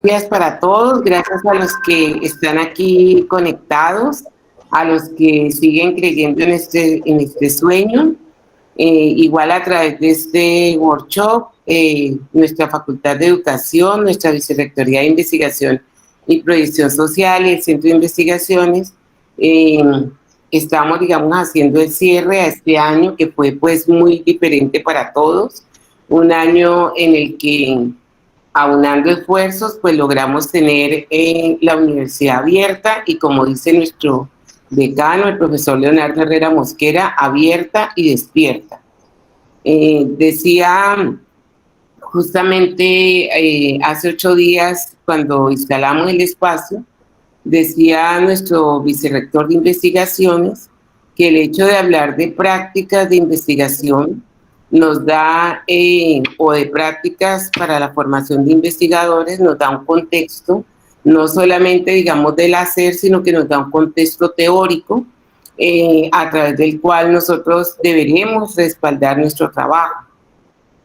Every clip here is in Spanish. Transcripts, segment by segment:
Gracias para todos, gracias a los que están aquí conectados, a los que siguen creyendo en este sueño. Igual a través de este workshop, nuestra Facultad de Educación, nuestra Vicerrectoría de Investigación y Proyección Social y el Centro de Investigaciones, estamos, digamos, haciendo el cierre a este año que fue pues muy diferente para todos, un año en el que aunando esfuerzos, pues logramos tener la universidad abierta y, como dice nuestro decano, el profesor Leonardo Herrera Mosquera, abierta y despierta. Decía justamente hace 8 días, cuando instalamos el espacio, decía nuestro vicerrector de investigaciones que el hecho de hablar de prácticas de investigación nos da, o de prácticas para la formación de investigadores, nos da un contexto, no solamente, digamos, del hacer, sino que nos da un contexto teórico a través del cual nosotros deberíamos respaldar nuestro trabajo.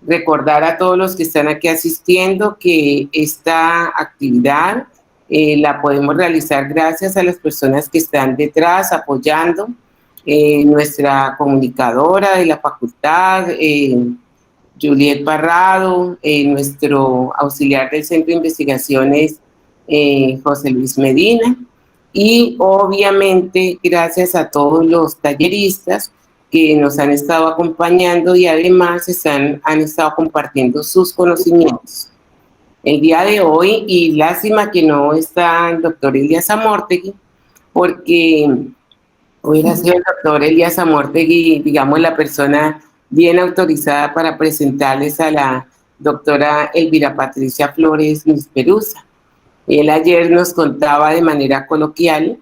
Recordar a todos los que están aquí asistiendo que esta actividad la podemos realizar gracias a las personas que están detrás apoyando, nuestra comunicadora de la facultad, Juliet Parrado, nuestro auxiliar del Centro de Investigaciones, José Luis Medina, y obviamente gracias a todos los talleristas que nos han estado acompañando y además han estado compartiendo sus conocimientos. El día de hoy, y lástima que no está el doctor Elías Amortegui, porque hubiera sido el doctor Elías Amortegui, digamos, la persona bien autorizada para presentarles a la doctora Elvira Patricia Flores Nisperusa. Él ayer nos contaba de manera coloquial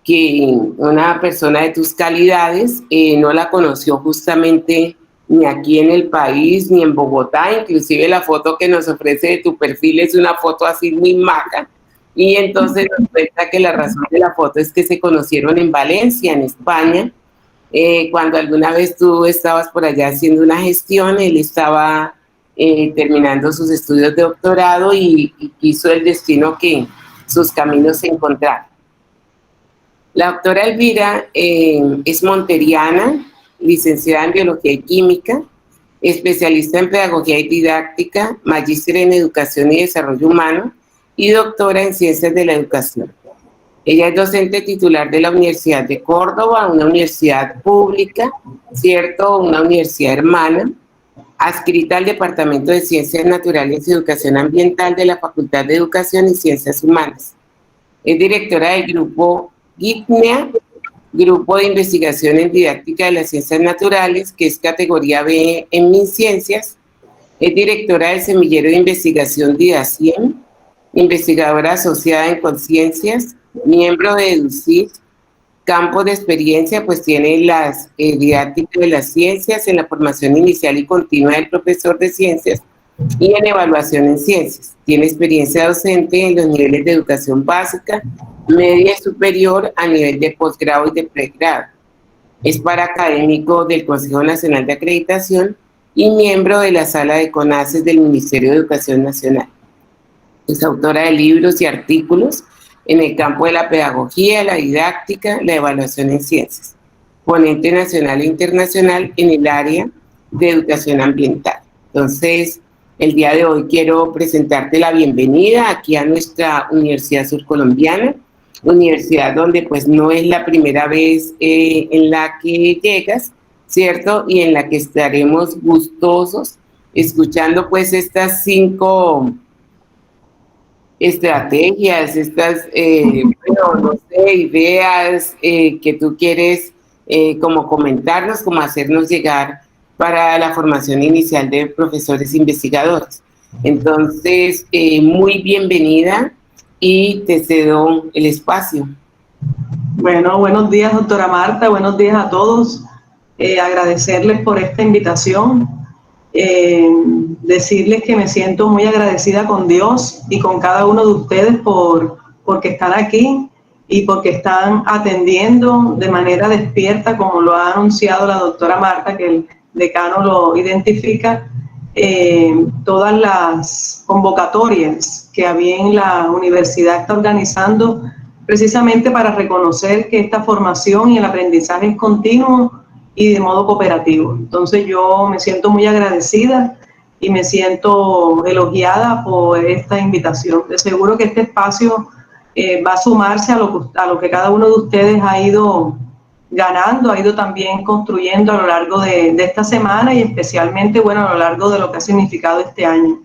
que una persona de tus calidades no la conoció justamente ni aquí en el país, ni en Bogotá. Inclusive la foto que nos ofrece de tu perfil es una foto así muy maca. Y entonces nos cuenta que la razón de la foto es que se conocieron en Valencia, en España. Cuando alguna vez tú estabas por allá haciendo una gestión, él estaba terminando sus estudios de doctorado y quiso el destino que sus caminos se encontraran. La doctora Elvira es monteriana, licenciada en Biología y Química, especialista en Pedagogía y Didáctica, magíster en Educación y Desarrollo Humano y doctora en Ciencias de la Educación. Ella es docente titular de la Universidad de Córdoba, una universidad pública, ¿cierto? Una universidad hermana, adscrita al Departamento de Ciencias Naturales y Educación Ambiental de la Facultad de Educación y Ciencias Humanas. Es directora del grupo GITNEA, Grupo de Investigación en Didáctica de las Ciencias Naturales, que es categoría B en MinCiencias. Es directora del Semillero de Investigación DIDACIEM, investigadora asociada en Conciencias, miembro de EDUCID, campo de experiencia, pues tiene las didácticas de las ciencias en la formación inicial y continua del profesor de ciencias y en evaluación en ciencias. Tiene experiencia docente en los niveles de educación básica, media y superior a nivel de posgrado y de pregrado. Es paraacadémico del Consejo Nacional de Acreditación y miembro de la Sala de CONACES del Ministerio de Educación Nacional. Es autora de libros y artículos en el campo de la pedagogía, la didáctica, la evaluación en ciencias. Ponente nacional e internacional en el área de educación ambiental. Entonces, el día de hoy quiero presentarte la bienvenida aquí a nuestra Universidad Surcolombiana, universidad donde pues no es la primera vez en la que llegas, ¿cierto? Y en la que estaremos gustosos escuchando pues estas 5 estrategias, estas, bueno, no sé, ideas que tú quieres como comentarnos, como hacernos llegar para la formación inicial de profesores investigadores. Entonces, muy bienvenida y te cedo el espacio. Bueno, buenos días, doctora Marta, buenos días a todos. Agradecerles por esta invitación. Decirles que me siento muy agradecida con Dios y con cada uno de ustedes porque están aquí y porque están atendiendo de manera despierta, como lo ha anunciado la doctora Marta, que el decano lo identifica, todas las convocatorias que bien la universidad está organizando precisamente para reconocer que esta formación y el aprendizaje es continuo y de modo cooperativo. Entonces yo me siento muy agradecida y me siento elogiada por esta invitación. De seguro que este espacio va a sumarse a lo que cada uno de ustedes ha ido ganando, ha ido también construyendo a lo largo de esta semana y especialmente, bueno, a lo largo de lo que ha significado este año.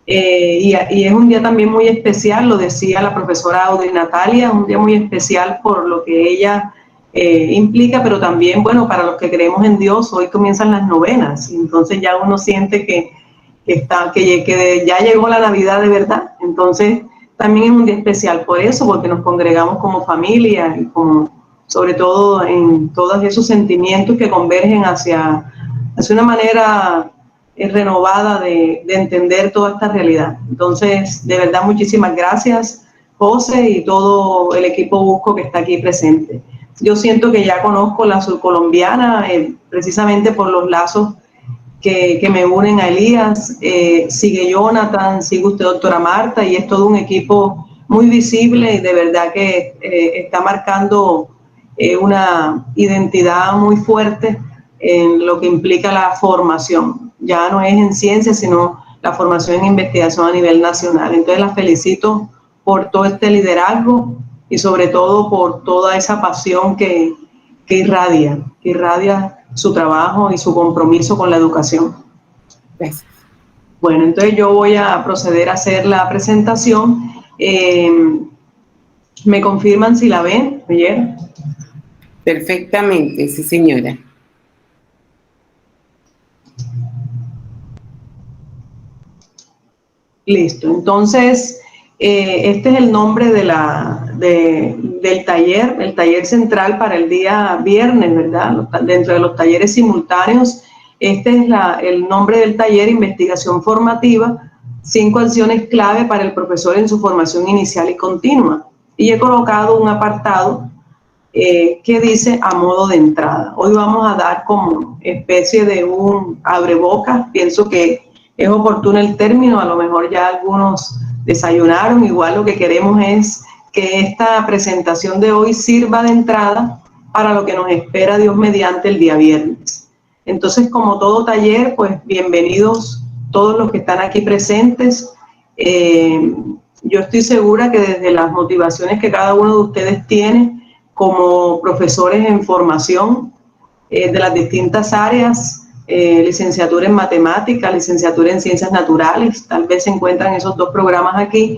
Y es un día también muy especial, lo decía la profesora Audrey Natalia, un día muy especial por lo que ella implica, pero también, bueno, para los que creemos en Dios, hoy comienzan las novenas, entonces ya uno siente que ya llegó la Navidad de verdad, entonces también es un día especial por eso, porque nos congregamos como familia y sobre todo en todos esos sentimientos que convergen hacia una manera renovada de entender toda esta realidad. Entonces, de verdad, muchísimas gracias, José, y todo el equipo Busco que está aquí presente. Yo siento que ya conozco la surcolombiana, precisamente por los lazos que me unen a Elías, sigue Jonathan, sigue usted, doctora Marta, y es todo un equipo muy visible y de verdad que está marcando una identidad muy fuerte en lo que implica la formación. Ya no es en ciencia, sino la formación en investigación a nivel nacional. Entonces la felicito por todo este liderazgo y sobre todo por toda esa pasión que irradia su trabajo y su compromiso con la educación. Gracias. Bueno, entonces yo voy a proceder a hacer la presentación. ¿Me confirman si la ven? ¿Oyeron? Perfectamente, sí, señora. Listo, entonces este es el nombre del taller, el taller central para el día viernes, ¿verdad? Dentro de los talleres simultáneos, este es el nombre del taller: Investigación Formativa, 5 acciones clave para el profesor en su formación inicial y continua. Y he colocado un apartado que dice a modo de entrada. Hoy vamos a dar como especie de un abrebocas, pienso que es oportuno el término, a lo mejor ya algunos desayunaron, igual lo que queremos es que esta presentación de hoy sirva de entrada para lo que nos espera Dios mediante el día viernes. Entonces, como todo taller, pues bienvenidos todos los que están aquí presentes. Yo estoy segura que desde las motivaciones que cada uno de ustedes tiene como profesores en formación de las distintas áreas, licenciatura en matemáticas, licenciatura en ciencias naturales, tal vez se encuentran esos 2 programas aquí,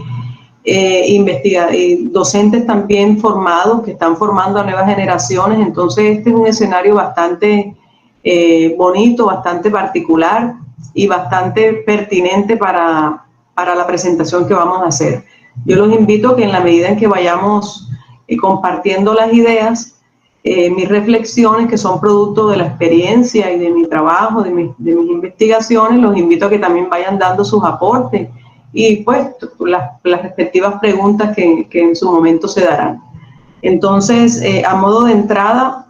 y docentes también formados que están formando a nuevas generaciones. Entonces este es un escenario bastante bonito, bastante particular y bastante pertinente para la presentación que vamos a hacer. Yo los invito a que en la medida en que vayamos compartiendo las ideas, mis reflexiones, que son producto de la experiencia y de mi trabajo, de mis investigaciones, los invito a que también vayan dando sus aportes y pues las respectivas preguntas que en su momento se darán. Entonces, a modo de entrada,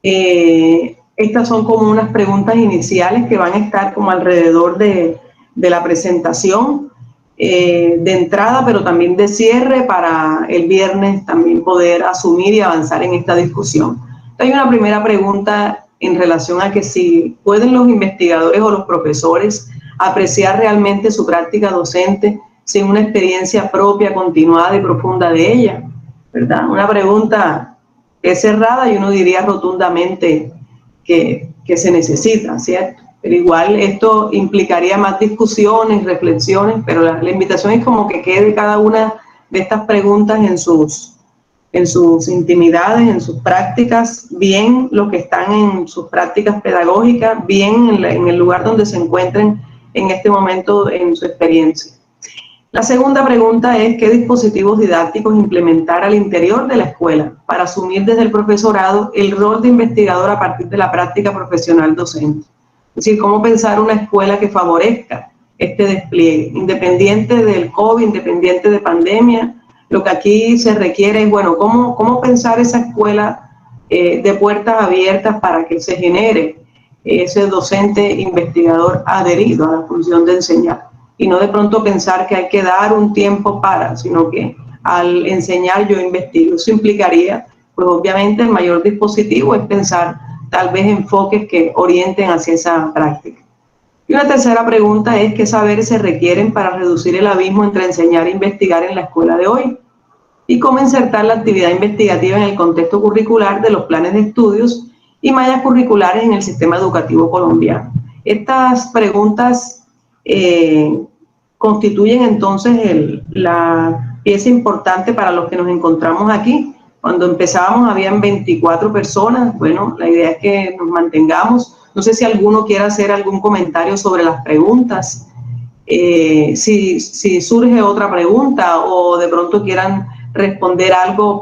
estas son como unas preguntas iniciales que van a estar como alrededor de la presentación, de entrada, pero también de cierre, para el viernes también poder asumir y avanzar en esta discusión. Hay una primera pregunta en relación a que si pueden los investigadores o los profesores apreciar realmente su práctica docente sin una experiencia propia, continuada y profunda de ella, ¿verdad? Una pregunta que es cerrada y uno diría rotundamente que se necesita, ¿cierto? Pero igual esto implicaría más discusiones, reflexiones, pero la invitación es como que quede cada una de estas preguntas en sus intimidades, en sus prácticas, bien los que están en sus prácticas pedagógicas, bien en el lugar donde se encuentren en este momento en su experiencia. La segunda pregunta es: ¿qué dispositivos didácticos implementar al interior de la escuela para asumir desde el profesorado el rol de investigador a partir de la práctica profesional docente? Es decir, cómo pensar una escuela que favorezca este despliegue, independiente del COVID, independiente de pandemia. Lo que aquí se requiere es, bueno, cómo pensar esa escuela de puertas abiertas para que se genere ese docente investigador adherido a la función de enseñar, y no de pronto pensar que hay que dar un tiempo para, sino que al enseñar yo investigo. Eso implicaría, pues obviamente el mayor dispositivo es pensar tal vez enfoques que orienten hacia esa práctica. Y una tercera pregunta es: ¿qué saberes se requieren para reducir el abismo entre enseñar e investigar en la escuela de hoy? Y cómo insertar la actividad investigativa en el contexto curricular de los planes de estudios y mallas curriculares en el sistema educativo colombiano. Estas preguntas constituyen entonces la pieza importante para los que nos encontramos aquí. Cuando empezábamos habían 24 personas. Bueno, la idea es que nos mantengamos. No sé si alguno quiere hacer algún comentario sobre las preguntas. Si surge otra pregunta o de pronto quieran responder algo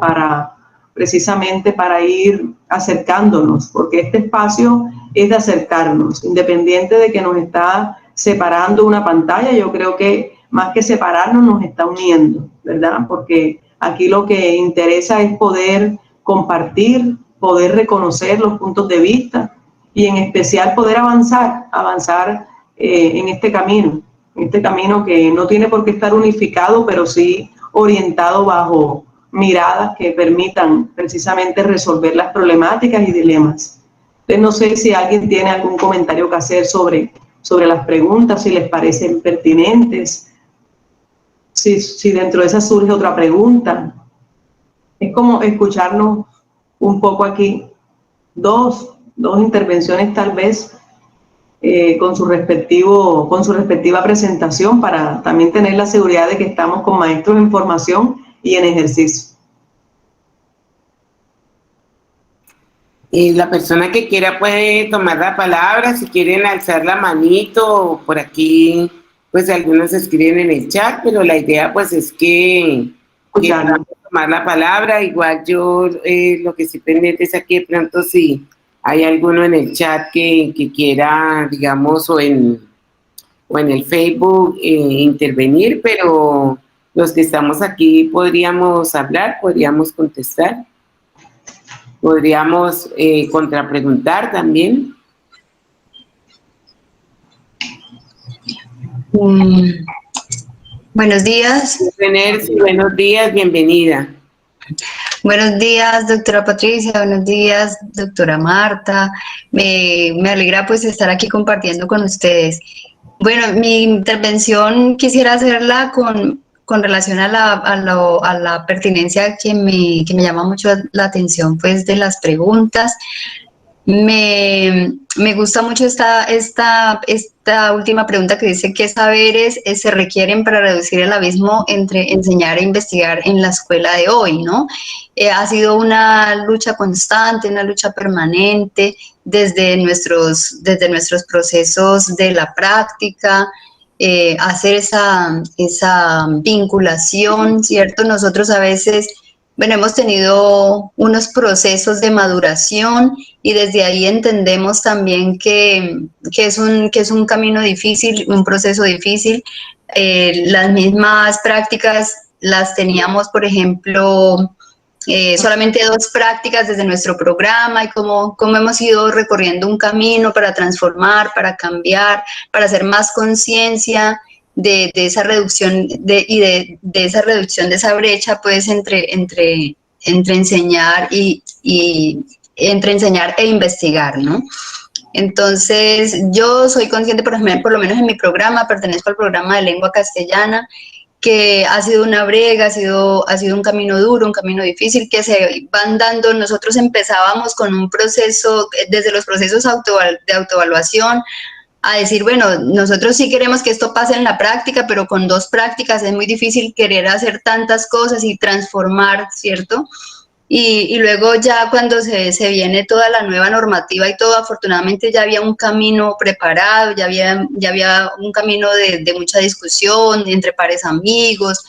precisamente para ir acercándonos, porque este espacio es de acercarnos, independiente de que nos está separando una pantalla. Yo creo que más que separarnos nos está uniendo, ¿verdad? Porque aquí lo que interesa es poder compartir, poder reconocer los puntos de vista y en especial poder avanzar en este camino que no tiene por qué estar unificado, pero sí orientado bajo miradas que permitan precisamente resolver las problemáticas y dilemas. Entonces, no sé si alguien tiene algún comentario que hacer sobre las preguntas, si les parecen pertinentes, si dentro de esa surge otra pregunta. Es como escucharnos un poco aquí, dos intervenciones tal vez, con su respectiva presentación, para también tener la seguridad de que estamos con maestros en formación y en ejercicio. La persona que quiera puede tomar la palabra, si quieren alzar la manito, por aquí pues algunos escriben en el chat, pero la idea pues es que podamos tomar la palabra. Igual yo lo que estoy pendiente es aquí de pronto si hay alguno en el chat que quiera, digamos, o en el Facebook intervenir, pero los que estamos aquí podríamos hablar, podríamos contestar, podríamos contrapreguntar también. Buenos días. Buenos días, bienvenida. Buenos días, doctora Patricia, buenos días, doctora Marta. Me alegra pues estar aquí compartiendo con ustedes. Bueno, mi intervención quisiera hacerla con relación a la pertinencia que me llama mucho la atención pues de las preguntas. Me gusta mucho esta última pregunta que dice: ¿qué saberes se requieren para reducir el abismo entre enseñar e investigar en la escuela de hoy, ¿no? Ha sido una lucha constante, una lucha permanente desde nuestros procesos de la práctica, hacer esa vinculación, ¿cierto? Nosotros a veces, bueno, hemos tenido unos procesos de maduración y desde ahí entendemos también que es un camino difícil, un proceso difícil. Las mismas prácticas las teníamos, por ejemplo, solamente 2 prácticas desde nuestro programa, y cómo hemos ido recorriendo un camino para transformar, para cambiar, para hacer más conciencia de esa reducción de esa reducción de esa brecha pues entre enseñar entre enseñar e investigar, ¿no? Entonces, yo soy consciente, por lo menos en mi programa, pertenezco al programa de lengua castellana, que ha sido una brega, ha sido un camino duro, un camino difícil, que se van dando. Nosotros empezábamos con un proceso, desde los procesos de autoevaluación, a decir, bueno, nosotros sí queremos que esto pase en la práctica, pero con 2 prácticas es muy difícil querer hacer tantas cosas y transformar, ¿cierto? Y luego ya cuando se viene toda la nueva normativa y todo, afortunadamente ya había un camino preparado, ya había un camino de mucha discusión entre pares amigos,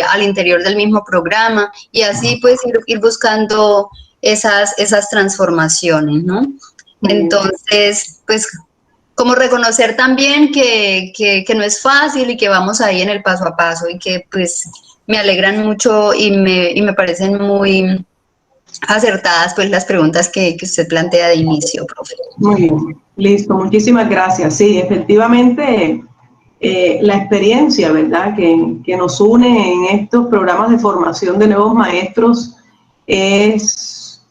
al interior del mismo programa, y así pues ir buscando esas transformaciones, ¿no? Entonces, pues como reconocer también que no es fácil y que vamos ahí en el paso a paso, y que pues me alegran mucho y me parecen muy acertadas pues las preguntas que usted plantea de inicio, profe. Muy bien, listo, muchísimas gracias. Sí, efectivamente, la experiencia, ¿verdad?, que nos une en estos programas de formación de nuevos maestros es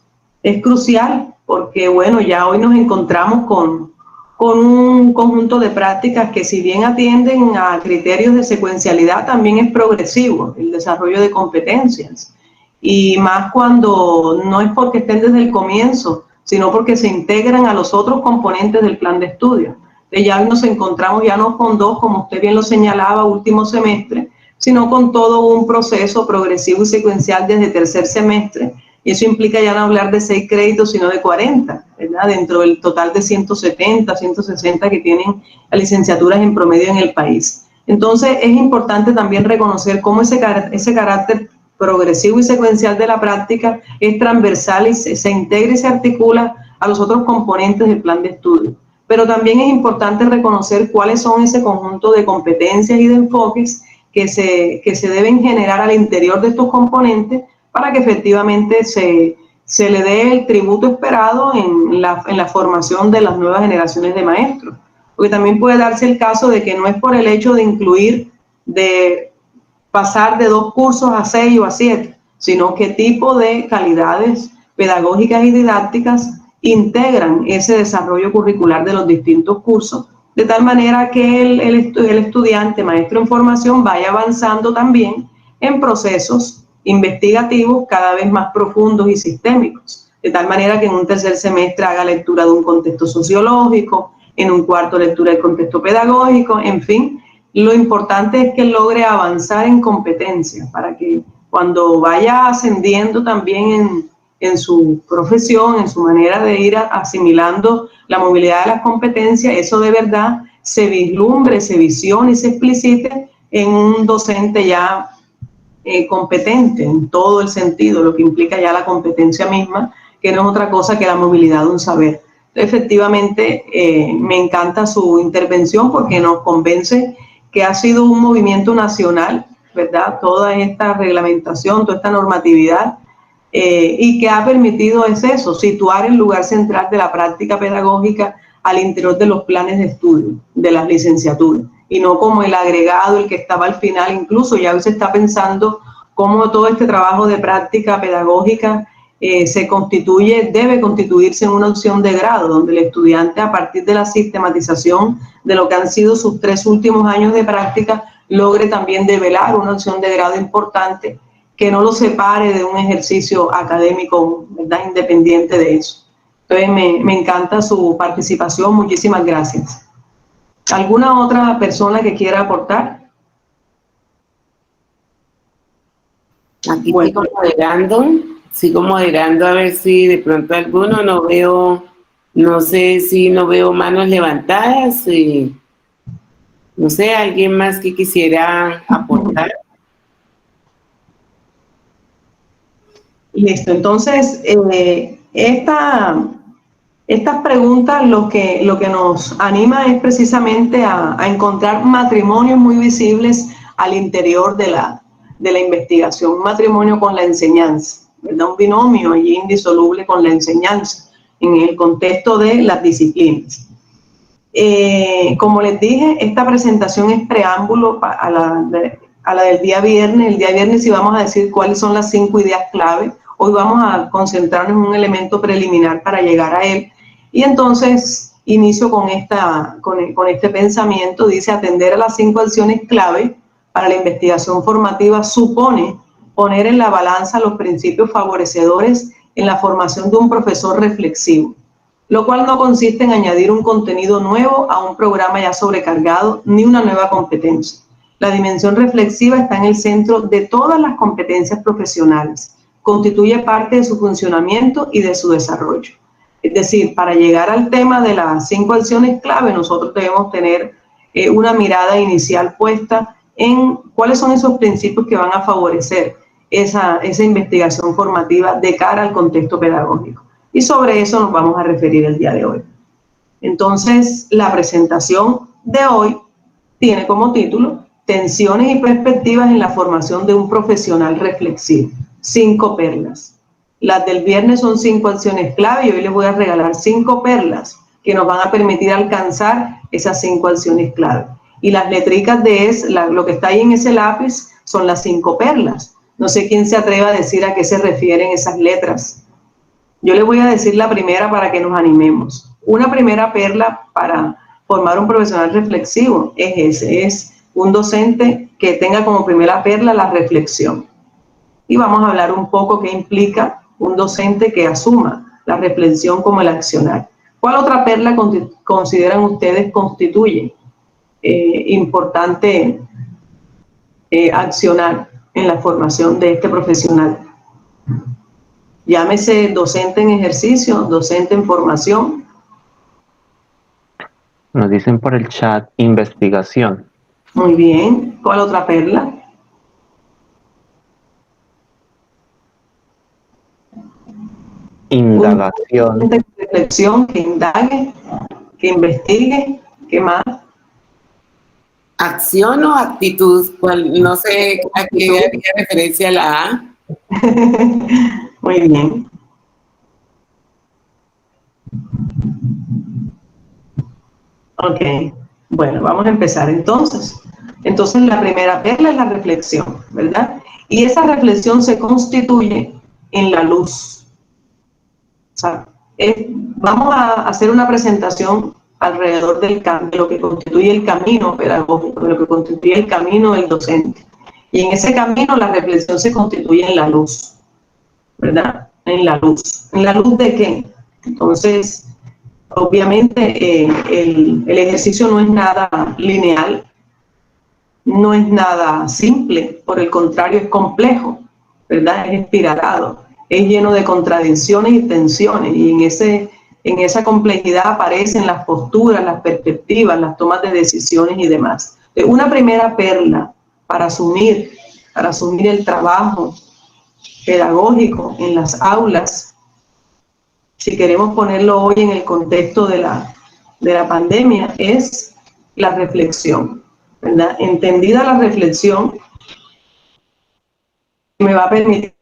crucial, porque bueno, ya hoy nos encontramos con un conjunto de prácticas que, si bien atienden a criterios de secuencialidad, también es progresivo el desarrollo de competencias, y más cuando no es porque estén desde el comienzo, sino porque se integran a los otros componentes del plan de estudio. Ya nos encontramos ya no con dos, como usted bien lo señalaba, último semestre, sino con todo un proceso progresivo y secuencial desde tercer semestre, y eso implica ya no hablar de 6 créditos, sino de 40, ¿verdad?, dentro del total de 170, 160 que tienen las licenciaturas en promedio en el país. Entonces, es importante también reconocer cómo ese carácter progresivo y secuencial de la práctica es transversal y se integra y se articula a los otros componentes del plan de estudio. Pero también es importante reconocer cuáles son ese conjunto de competencias y de enfoques que se deben generar al interior de estos componentes para que efectivamente se le dé el tributo esperado en la formación de las nuevas generaciones de maestros. Porque también puede darse el caso de que no es por el hecho de incluir, de pasar de 2 cursos a 6 o a 7, sino qué tipo de calidades pedagógicas y didácticas integran ese desarrollo curricular de los distintos cursos, de tal manera que el estudiante, maestro en formación, vaya avanzando también en procesos investigativos cada vez más profundos y sistémicos, de tal manera que en un tercer semestre haga lectura de un contexto sociológico, en un cuarto lectura del contexto pedagógico, en fin. Lo importante es que logre avanzar en competencia para que cuando vaya ascendiendo también en su profesión, en su manera de ir asimilando la movilidad de las competencias, eso de verdad se vislumbre, se visione y se explicite en un docente ya competente en todo el sentido, lo que implica ya la competencia misma, que no es otra cosa que la movilidad de un saber. Efectivamente, me encanta su intervención porque nos convence que ha sido un movimiento nacional, ¿verdad?, toda esta reglamentación, toda esta normatividad, y que ha permitido eso, situar el lugar central de la práctica pedagógica al interior de los planes de estudio, de las licenciaturas, y no como el agregado, el que estaba al final. Incluso ya hoy se está pensando cómo todo este trabajo de práctica pedagógica debe constituirse en una opción de grado, donde el estudiante, a partir de la sistematización de lo que han sido sus 3 últimos años de práctica, logre también develar una opción de grado importante que no lo separe de un ejercicio académico, ¿verdad?, independiente de eso. Entonces, me encanta su participación. Muchísimas gracias. ¿Alguna otra persona que quiera aportar? Aquí sigo moderando a ver si de pronto alguno, no sé si no veo manos levantadas, no sé, alguien más que quisiera aportar. Listo, entonces, estas preguntas lo que nos anima es precisamente a encontrar matrimonios muy visibles al interior de la investigación, un matrimonio con la enseñanza, ¿verdad?, un binomio allí indisoluble con la enseñanza en el contexto de las disciplinas. Como les dije, esta presentación es preámbulo a la del día viernes. El día viernes sí vamos a decir cuáles son las 5 ideas clave. Hoy vamos a concentrarnos en un elemento preliminar para llegar a él. Y entonces inicio con este pensamiento. Dice: atender a las 5 acciones clave para la investigación formativa supone poner en la balanza los principios favorecedores en la formación de un profesor reflexivo, lo cual no consiste en añadir un contenido nuevo a un programa ya sobrecargado ni una nueva competencia. La dimensión reflexiva está en el centro de todas las competencias profesionales, constituye parte de su funcionamiento y de su desarrollo. Es decir, para llegar al tema de las 5 acciones clave, nosotros debemos tener una mirada inicial puesta en cuáles son esos principios que van a favorecer esa investigación formativa de cara al contexto pedagógico. Y sobre eso nos vamos a referir el día de hoy. Entonces, la presentación de hoy tiene como título Tensiones y perspectivas en la formación de un profesional reflexivo. 5 perlas. Las del viernes son 5 acciones clave y hoy les voy a regalar 5 perlas que nos van a permitir alcanzar esas 5 acciones clave. Y las letricas lo que está ahí en ese lápiz son las 5 perlas. No sé quién se atreve a decir a qué se refieren esas letras. Yo les voy a decir la primera para que nos animemos. Una primera perla para formar un profesional reflexivo es un docente que tenga como primera perla la reflexión. Y vamos a hablar un poco qué implica un docente que asuma la reflexión como el accionar. ¿Cuál otra perla consideran ustedes constituye importante accionar en la formación de este profesional? Llámese docente en ejercicio, docente en formación. Nos dicen por el chat investigación. Muy bien. ¿Cuál otra perla? Indagación. Reflexión, que indague, que investigue. ¿Qué más? ¿Acción o actitud? No sé a qué haría referencia la A. Muy bien. Ok, bueno, vamos a empezar entonces. Entonces la primera perla es la reflexión, ¿verdad? Y esa reflexión se constituye en la luz. O sea, vamos a hacer una presentación alrededor de lo que constituye el camino pedagógico, de lo que constituye el camino del docente. Y en ese camino la reflexión se constituye en la luz, ¿verdad? En la luz. ¿En la luz de qué? Entonces, obviamente el ejercicio no es nada lineal, no es nada simple, por el contrario es complejo, ¿verdad? Es espiral, es lleno de contradicciones y tensiones, y en esa complejidad aparecen las posturas, las perspectivas, las tomas de decisiones y demás. Una primera perla para asumir el trabajo pedagógico en las aulas, si queremos ponerlo hoy en el contexto de la pandemia, es la reflexión, ¿verdad? Entendida la reflexión, me va a permitir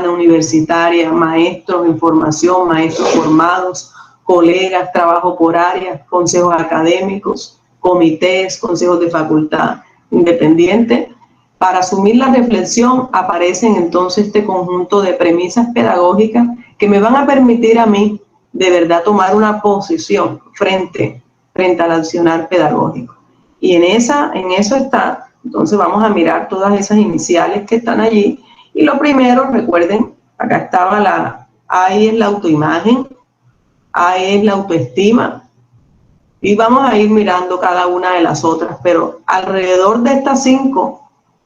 universitaria, maestros en formación, maestros formados, colegas, trabajo por áreas, consejos académicos, comités, consejos de facultad independiente. Para asumir la reflexión aparecen entonces este conjunto de premisas pedagógicas que me van a permitir a mí de verdad tomar una posición frente al accionar pedagógico. Y en eso está, entonces vamos a mirar todas esas iniciales que están allí. Y lo primero, recuerden, acá estaba ahí es la autoimagen, ahí es la autoestima, y vamos a ir mirando cada una de las otras, pero alrededor de estas 5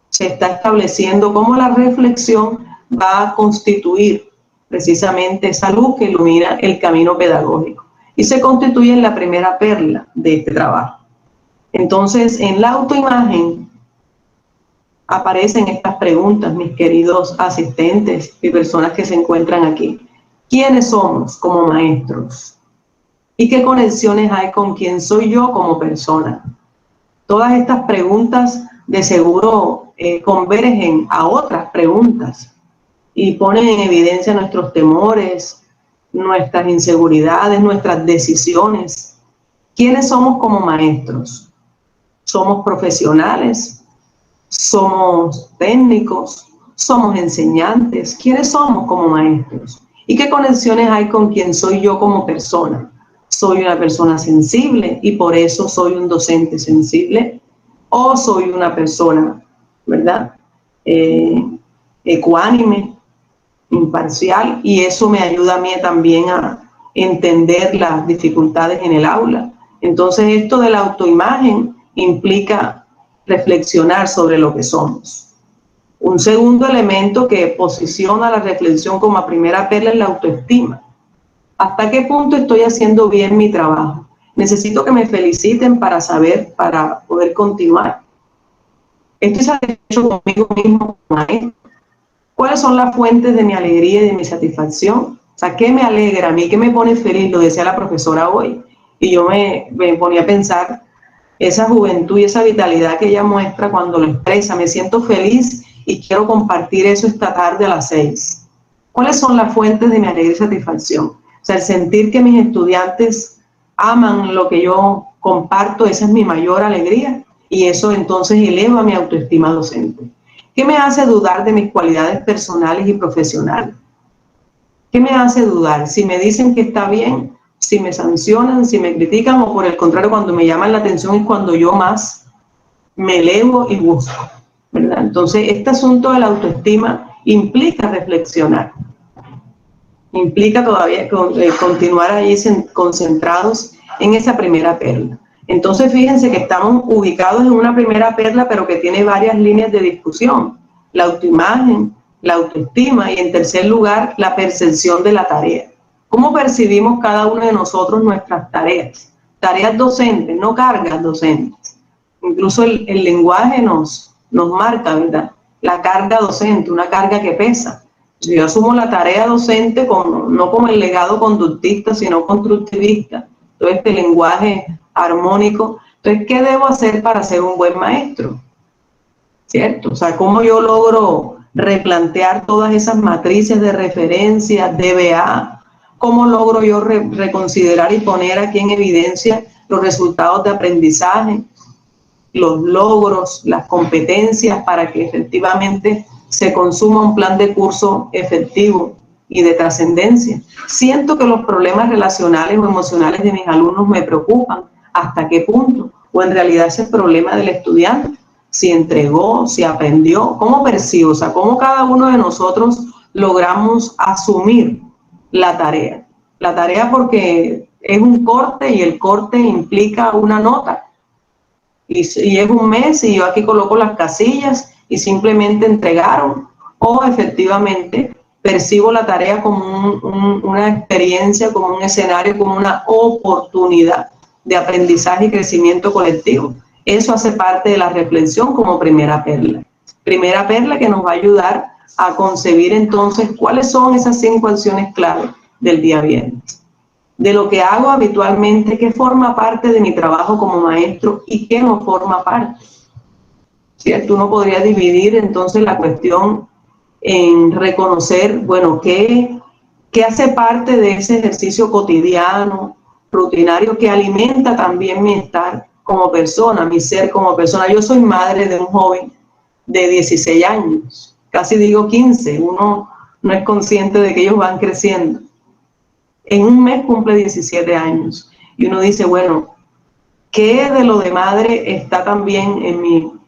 se está estableciendo cómo la reflexión va a constituir precisamente esa luz que ilumina el camino pedagógico, y se constituye en la primera perla de este trabajo. Entonces, en la autoimagen aparecen estas preguntas, mis queridos asistentes y personas que se encuentran aquí. ¿Quiénes somos como maestros? ¿Y qué conexiones hay con quién soy yo como persona? Todas estas preguntas de seguro convergen a otras preguntas y ponen en evidencia nuestros temores, nuestras inseguridades, nuestras decisiones. ¿Quiénes somos como maestros? ¿Somos profesionales? ¿Somos técnicos? ¿Somos enseñantes? ¿Quiénes somos como maestros? ¿Y qué conexiones hay con quién soy yo como persona? ¿Soy una persona sensible y por eso soy un docente sensible? ¿O soy una persona, ¿verdad? Ecuánime, imparcial, y eso me ayuda a mí también a entender las dificultades en el aula? Entonces, esto de la autoimagen implica reflexionar sobre lo que somos. Un segundo elemento que posiciona la reflexión como a primera perla es la autoestima. ¿Hasta qué punto estoy haciendo bien mi trabajo? Necesito que me feliciten para poder continuar. ¿Estoy satisfecho conmigo mismo como maestro? ¿Cuáles son las fuentes de mi alegría y de mi satisfacción? O sea, ¿qué me alegra a mí? ¿Qué me pone feliz? Lo decía la profesora hoy. Y yo me ponía a pensar esa juventud y esa vitalidad que ella muestra cuando lo expresa. Me siento feliz y quiero compartir eso esta tarde a las 6. ¿Cuáles son las fuentes de mi alegría y satisfacción? O sea, el sentir que mis estudiantes aman lo que yo comparto, esa es mi mayor alegría, y eso entonces eleva mi autoestima docente. ¿Qué me hace dudar de mis cualidades personales y profesionales? ¿Qué me hace dudar? Si me dicen que está bien, si me sancionan, si me critican, o por el contrario, cuando me llaman la atención es cuando yo más me elevo y busco, ¿verdad? Entonces, este asunto de la autoestima implica reflexionar, implica todavía continuar allí concentrados en esa primera perla. Entonces, fíjense que estamos ubicados en una primera perla, pero que tiene varias líneas de discusión: la autoimagen, la autoestima y, en tercer lugar, la percepción de la tarea. ¿Cómo percibimos cada uno de nosotros nuestras tareas? Tareas docentes, no cargas docentes. Incluso el lenguaje nos marca, ¿verdad? La carga docente, una carga que pesa. Yo asumo la tarea docente no como el legado conductista, sino constructivista. Todo este lenguaje armónico. Entonces, ¿qué debo hacer para ser un buen maestro? ¿Cierto? O sea, ¿cómo yo logro replantear todas esas matrices de referencia, DBA? ¿Cómo logro yo reconsiderar y poner aquí en evidencia los resultados de aprendizaje, los logros, las competencias, para que efectivamente se consuma un plan de curso efectivo y de trascendencia? Siento que los problemas relacionales o emocionales de mis alumnos me preocupan. ¿Hasta qué punto? O en realidad es el problema del estudiante. Si entregó, si aprendió, ¿cómo percibo? O sea, ¿cómo cada uno de nosotros logramos asumir la tarea? La tarea, porque es un corte y el corte implica una nota. Y es un mes y yo aquí coloco las casillas y simplemente entregaron, o efectivamente percibo la tarea como una experiencia, como un escenario, como una oportunidad de aprendizaje y crecimiento colectivo. Eso hace parte de la reflexión como primera perla. Primera perla que nos va a ayudar a concebir entonces cuáles son esas 5 acciones clave del día viernes. De lo que hago habitualmente, qué forma parte de mi trabajo como maestro y qué no forma parte. ¿Cierto? Uno podría dividir entonces la cuestión en reconocer, bueno, qué hace parte de ese ejercicio cotidiano, rutinario, que alimenta también mi estar como persona, mi ser como persona. Yo soy madre de un joven de 16 años, casi digo 15, uno no es consciente de que ellos van creciendo. En un mes cumple 17 años y uno dice, bueno, ¿qué de lo de madre está también en mí? O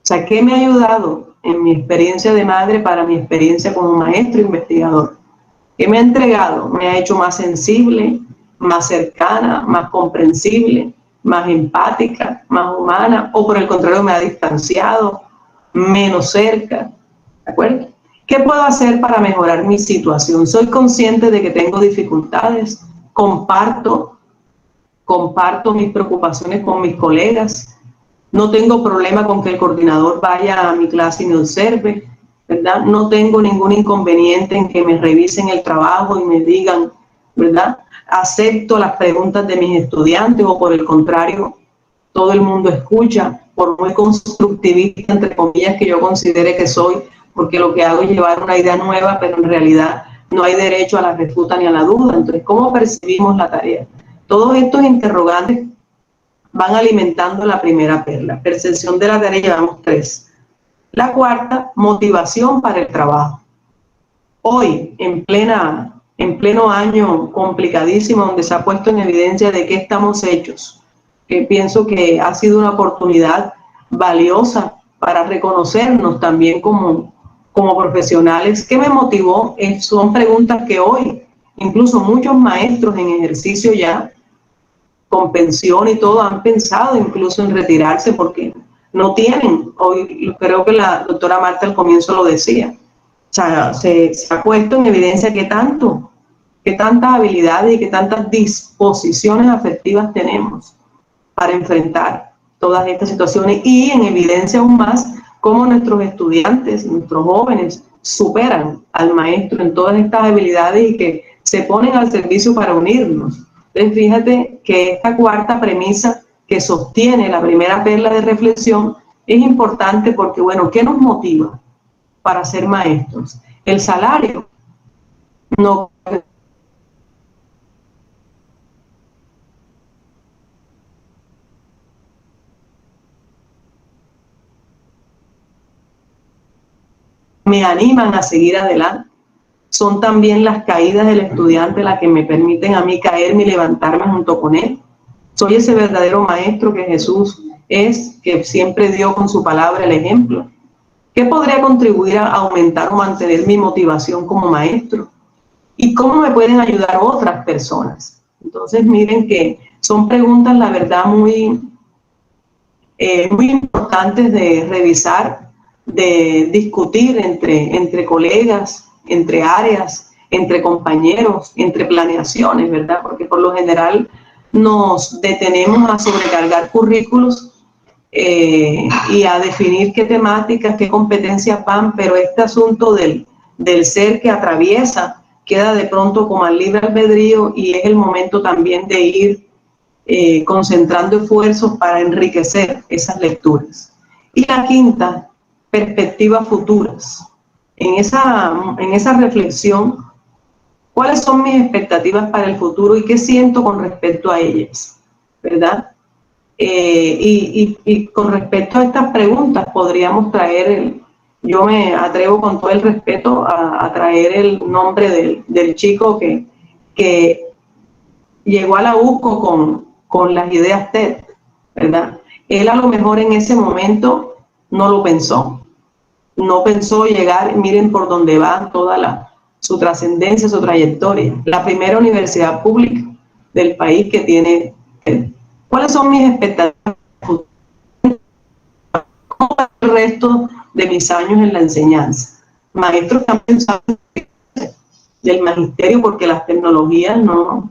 sea, ¿qué me ha ayudado en mi experiencia de madre para mi experiencia como maestro investigador? ¿Qué me ha entregado? Me ha hecho más sensible, más cercana, más comprensible, más empática, más humana, o por el contrario me ha distanciado, menos cerca, ¿de acuerdo? ¿Qué puedo hacer para mejorar mi situación? Soy consciente de que tengo dificultades, comparto mis preocupaciones con mis colegas, no tengo problema con que el coordinador vaya a mi clase y me observe, ¿verdad? No tengo ningún inconveniente en que me revisen el trabajo y me digan, ¿verdad? Acepto las preguntas de mis estudiantes, o por el contrario, todo el mundo escucha, por muy constructivista, entre comillas, que yo considere que soy, porque lo que hago es llevar una idea nueva, pero en realidad no hay derecho a la refuta ni a la duda. Entonces, ¿cómo percibimos la tarea? Todos estos interrogantes van alimentando la primera perla. Percepción de la tarea, llevamos 3. La cuarta, motivación para el trabajo. Hoy, en pleno año complicadísimo, donde se ha puesto en evidencia de qué estamos hechos, que pienso que ha sido una oportunidad valiosa para reconocernos también como profesionales. ¿Qué me motivó? Son preguntas que hoy, incluso muchos maestros en ejercicio ya, con pensión y todo, han pensado incluso en retirarse porque no tienen. Hoy creo que la doctora Marta al comienzo lo decía. O sea, se ha puesto en evidencia qué tantas habilidades y qué tantas disposiciones afectivas tenemos para enfrentar todas estas situaciones, y en evidencia aún más cómo nuestros estudiantes, nuestros jóvenes superan al maestro en todas estas habilidades y que se ponen al servicio para unirnos. Entonces, fíjate que esta cuarta premisa que sostiene la primera perla de reflexión es importante porque, bueno, ¿qué nos motiva para ser maestros? El salario. No. Me animan a seguir adelante. Son también las caídas del estudiante las que me permiten a mí caerme y levantarme junto con él. Soy ese verdadero maestro que Jesús es, que siempre dio con su palabra el ejemplo. ¿Qué podría contribuir a aumentar o mantener mi motivación como maestro? ¿Y cómo me pueden ayudar otras personas? Entonces, miren que son preguntas, la verdad, muy importantes de revisar, de discutir entre colegas, entre áreas, entre compañeros, entre planeaciones, ¿verdad? Porque por lo general nos detenemos a sobrecargar currículos y a definir qué temáticas, qué competencias van, pero este asunto del ser que atraviesa queda de pronto como al libre albedrío y es el momento también de ir concentrando esfuerzos para enriquecer esas lecturas. Y la quinta, perspectivas futuras. En esa reflexión, ¿cuáles son mis expectativas para el futuro y qué siento con respecto a ellas? ¿Verdad? Y con respecto a estas preguntas podríamos traer, yo me atrevo con todo el respeto a traer el nombre del chico que llegó a la UCO con las ideas TED, ¿verdad? Él a lo mejor en ese momento no lo pensó, no pensó llegar, miren por dónde va toda su trascendencia, su trayectoria, la primera universidad pública del país que tiene TED. ¿Cuáles son mis expectativas? ¿Cómo va el resto de mis años en la enseñanza? Maestros que han pensado del magisterio porque las tecnologías no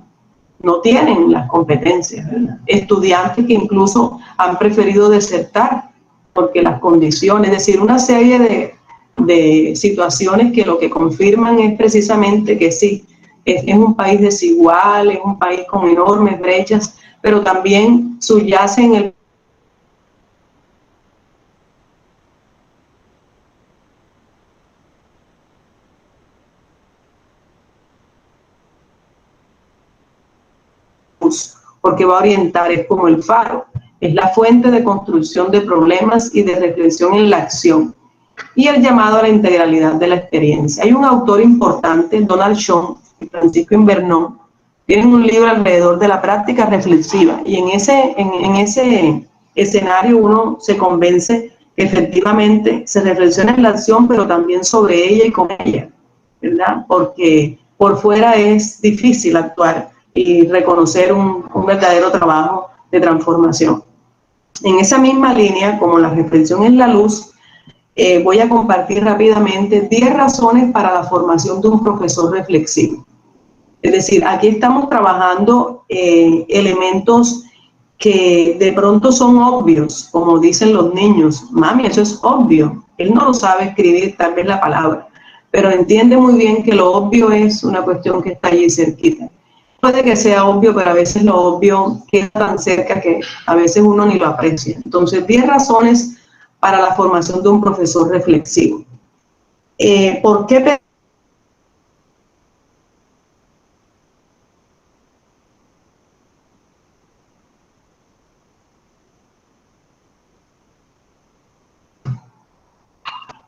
tienen las competencias, ¿verdad? Estudiantes que incluso han preferido desertar porque las condiciones, es decir, una serie de situaciones que lo que confirman es precisamente que sí, es un país desigual, es un país con enormes brechas, pero también subyace en el porque va a orientar, es como el faro, es la fuente de construcción de problemas y de reflexión en la acción, y el llamado a la integralidad de la experiencia. Hay un autor importante, Donald Schoen y Francisco Invernón, tienen un libro alrededor de la práctica reflexiva, y en ese escenario uno se convence que efectivamente se reflexiona en la acción, pero también sobre ella y con ella, ¿verdad? Porque por fuera es difícil actuar y reconocer un verdadero trabajo de transformación. En esa misma línea, como la reflexión es la luz, voy a compartir rápidamente 10 razones para la formación de un profesor reflexivo. Es decir, aquí estamos trabajando elementos que de pronto son obvios, como dicen los niños. Mami, eso es obvio. Él no lo sabe escribir, tal vez la palabra, pero entiende muy bien que lo obvio es una cuestión que está allí cerquita. Puede que sea obvio, pero a veces lo obvio queda tan cerca que a veces uno ni lo aprecia. Entonces, 10 razones para la formación de un profesor reflexivo. ¿Por qué?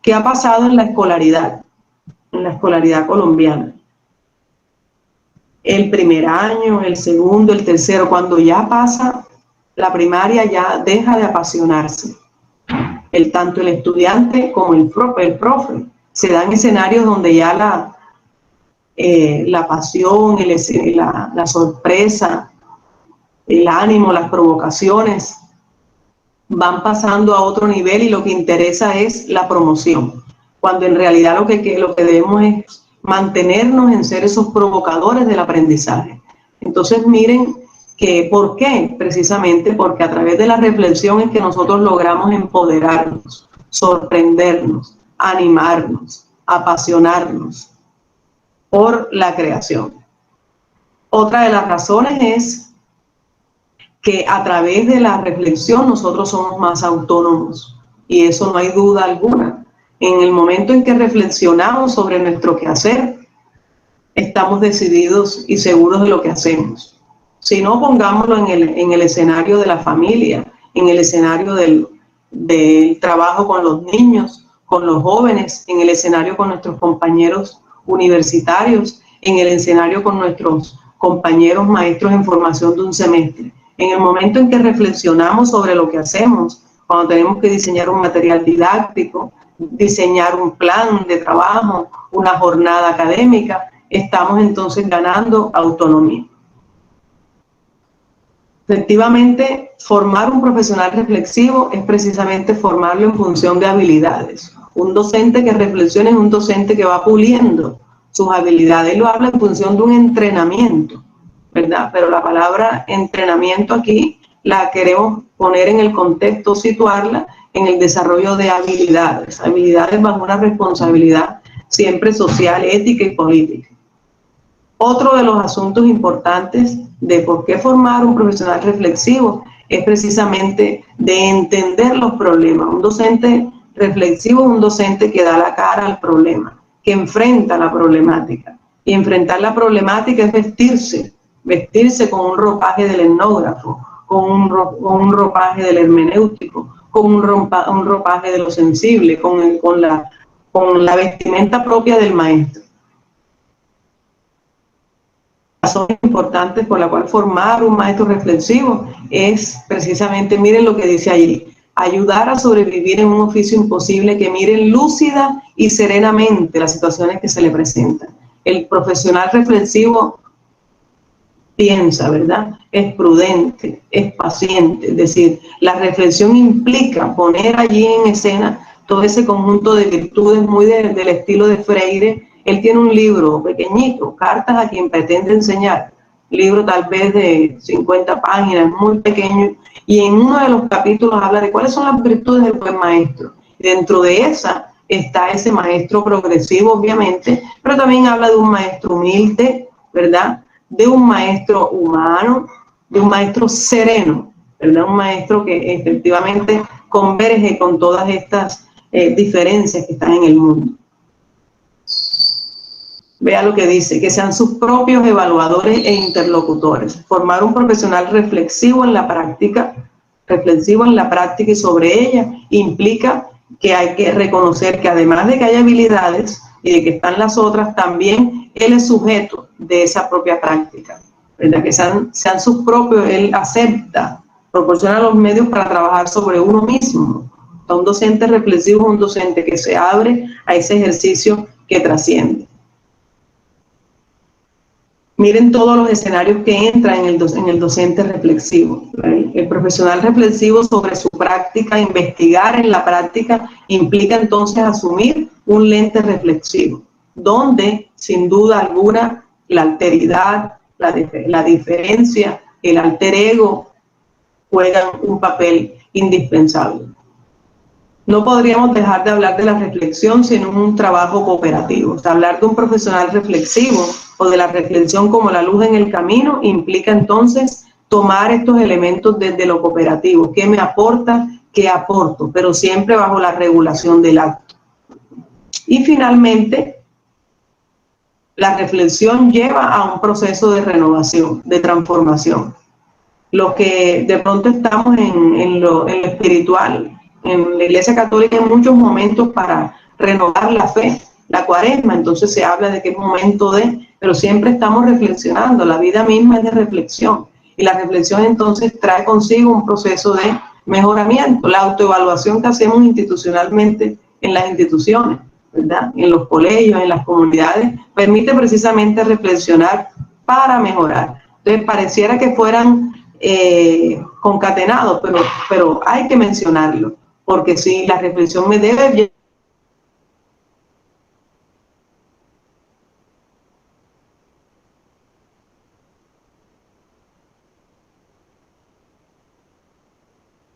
¿Qué ha pasado en la escolaridad colombiana? El primer año, el segundo, el tercero, cuando ya pasa la primaria ya deja de apasionarse. Tanto el estudiante como el profe. Se dan escenarios donde ya la pasión, la sorpresa, el ánimo, las provocaciones van pasando a otro nivel y lo que interesa es la promoción, cuando en realidad lo que debemos es mantenernos en ser esos provocadores del aprendizaje. Entonces miren que ¿por qué? Precisamente porque a través de la reflexión es que nosotros logramos empoderarnos, sorprendernos, animarnos, apasionarnos por la creación. Otra de las razones es que a través de la reflexión nosotros somos más autónomos, y eso no hay duda alguna. En el momento en que reflexionamos sobre nuestro quehacer, estamos decididos y seguros de lo que hacemos. Si no, pongámoslo en el escenario de la familia, en el escenario del trabajo con los niños, con los jóvenes, en el escenario con nuestros compañeros universitarios, en el escenario con nuestros compañeros maestros en formación de un semestre. En el momento en que reflexionamos sobre lo que hacemos, cuando tenemos que diseñar un material didáctico, diseñar un plan de trabajo, una jornada académica, estamos entonces ganando autonomía. Efectivamente, formar un profesional reflexivo es precisamente formarlo en función de habilidades. Un docente que reflexiona es un docente que va puliendo sus habilidades. Él lo habla en función de un entrenamiento, ¿verdad? Pero la palabra entrenamiento aquí la queremos poner en el contexto, situarla en el desarrollo de habilidades. Habilidades bajo una responsabilidad siempre social, ética y política. Otro de los asuntos importantes de por qué formar un profesional reflexivo es precisamente de entender los problemas. Un docente reflexivo es un docente que da la cara al problema, que enfrenta la problemática. Y enfrentar la problemática es vestirse con un ropaje del etnógrafo, con un ropaje del hermenéutico, con un ropaje de lo sensible, con la vestimenta propia del maestro. Razones importantes por la cual formar un maestro reflexivo es precisamente, miren lo que dice allí, ayudar a sobrevivir en un oficio imposible, que miren lúcida y serenamente las situaciones que se le presentan. El profesional reflexivo piensa, ¿verdad? Es prudente, es paciente, es decir, la reflexión implica poner allí en escena todo ese conjunto de virtudes muy del estilo de Freire. Él tiene un libro pequeñito, Cartas a quien pretende enseñar, libro tal vez de 50 páginas, muy pequeño, y en uno de los capítulos habla de cuáles son las virtudes del buen maestro. Dentro de esa está ese maestro progresivo, obviamente, pero también habla de un maestro humilde, ¿verdad? De un maestro humano, de un maestro sereno, ¿verdad? Un maestro que efectivamente converge con todas estas diferencias que están en el mundo. Vea lo que dice, que sean sus propios evaluadores e interlocutores. Formar un profesional reflexivo en la práctica y sobre ella implica que hay que reconocer que además de que hay habilidades y de que están las otras, también él es sujeto de esa propia práctica, ¿verdad? Que sean sus propios, él acepta, proporciona los medios para trabajar sobre uno mismo. Un docente reflexivo es un docente que se abre a ese ejercicio que trasciende. Miren todos los escenarios que entran en el docente reflexivo. El profesional reflexivo sobre su práctica, investigar en la práctica, implica entonces asumir un lente reflexivo, donde sin duda alguna la alteridad, la diferencia, el alter ego juegan un papel indispensable. No podríamos dejar de hablar de la reflexión sin un trabajo cooperativo. O sea, hablar de un profesional reflexivo o de la reflexión como la luz en el camino implica entonces tomar estos elementos desde lo cooperativo. ¿Qué me aporta? ¿Qué aporto? Pero siempre bajo la regulación del acto. Y finalmente, la reflexión lleva a un proceso de renovación, de transformación. Los que de pronto estamos en lo espiritual, en la Iglesia Católica hay muchos momentos para renovar la fe, la Cuaresma, entonces se habla de que es momento pero siempre estamos reflexionando, la vida misma es de reflexión, y la reflexión entonces trae consigo un proceso de mejoramiento, la autoevaluación que hacemos institucionalmente en las instituciones, ¿verdad? En los colegios, en las comunidades, permite precisamente reflexionar para mejorar. Entonces pareciera que fueran concatenados, pero hay que mencionarlo, porque si la reflexión me debe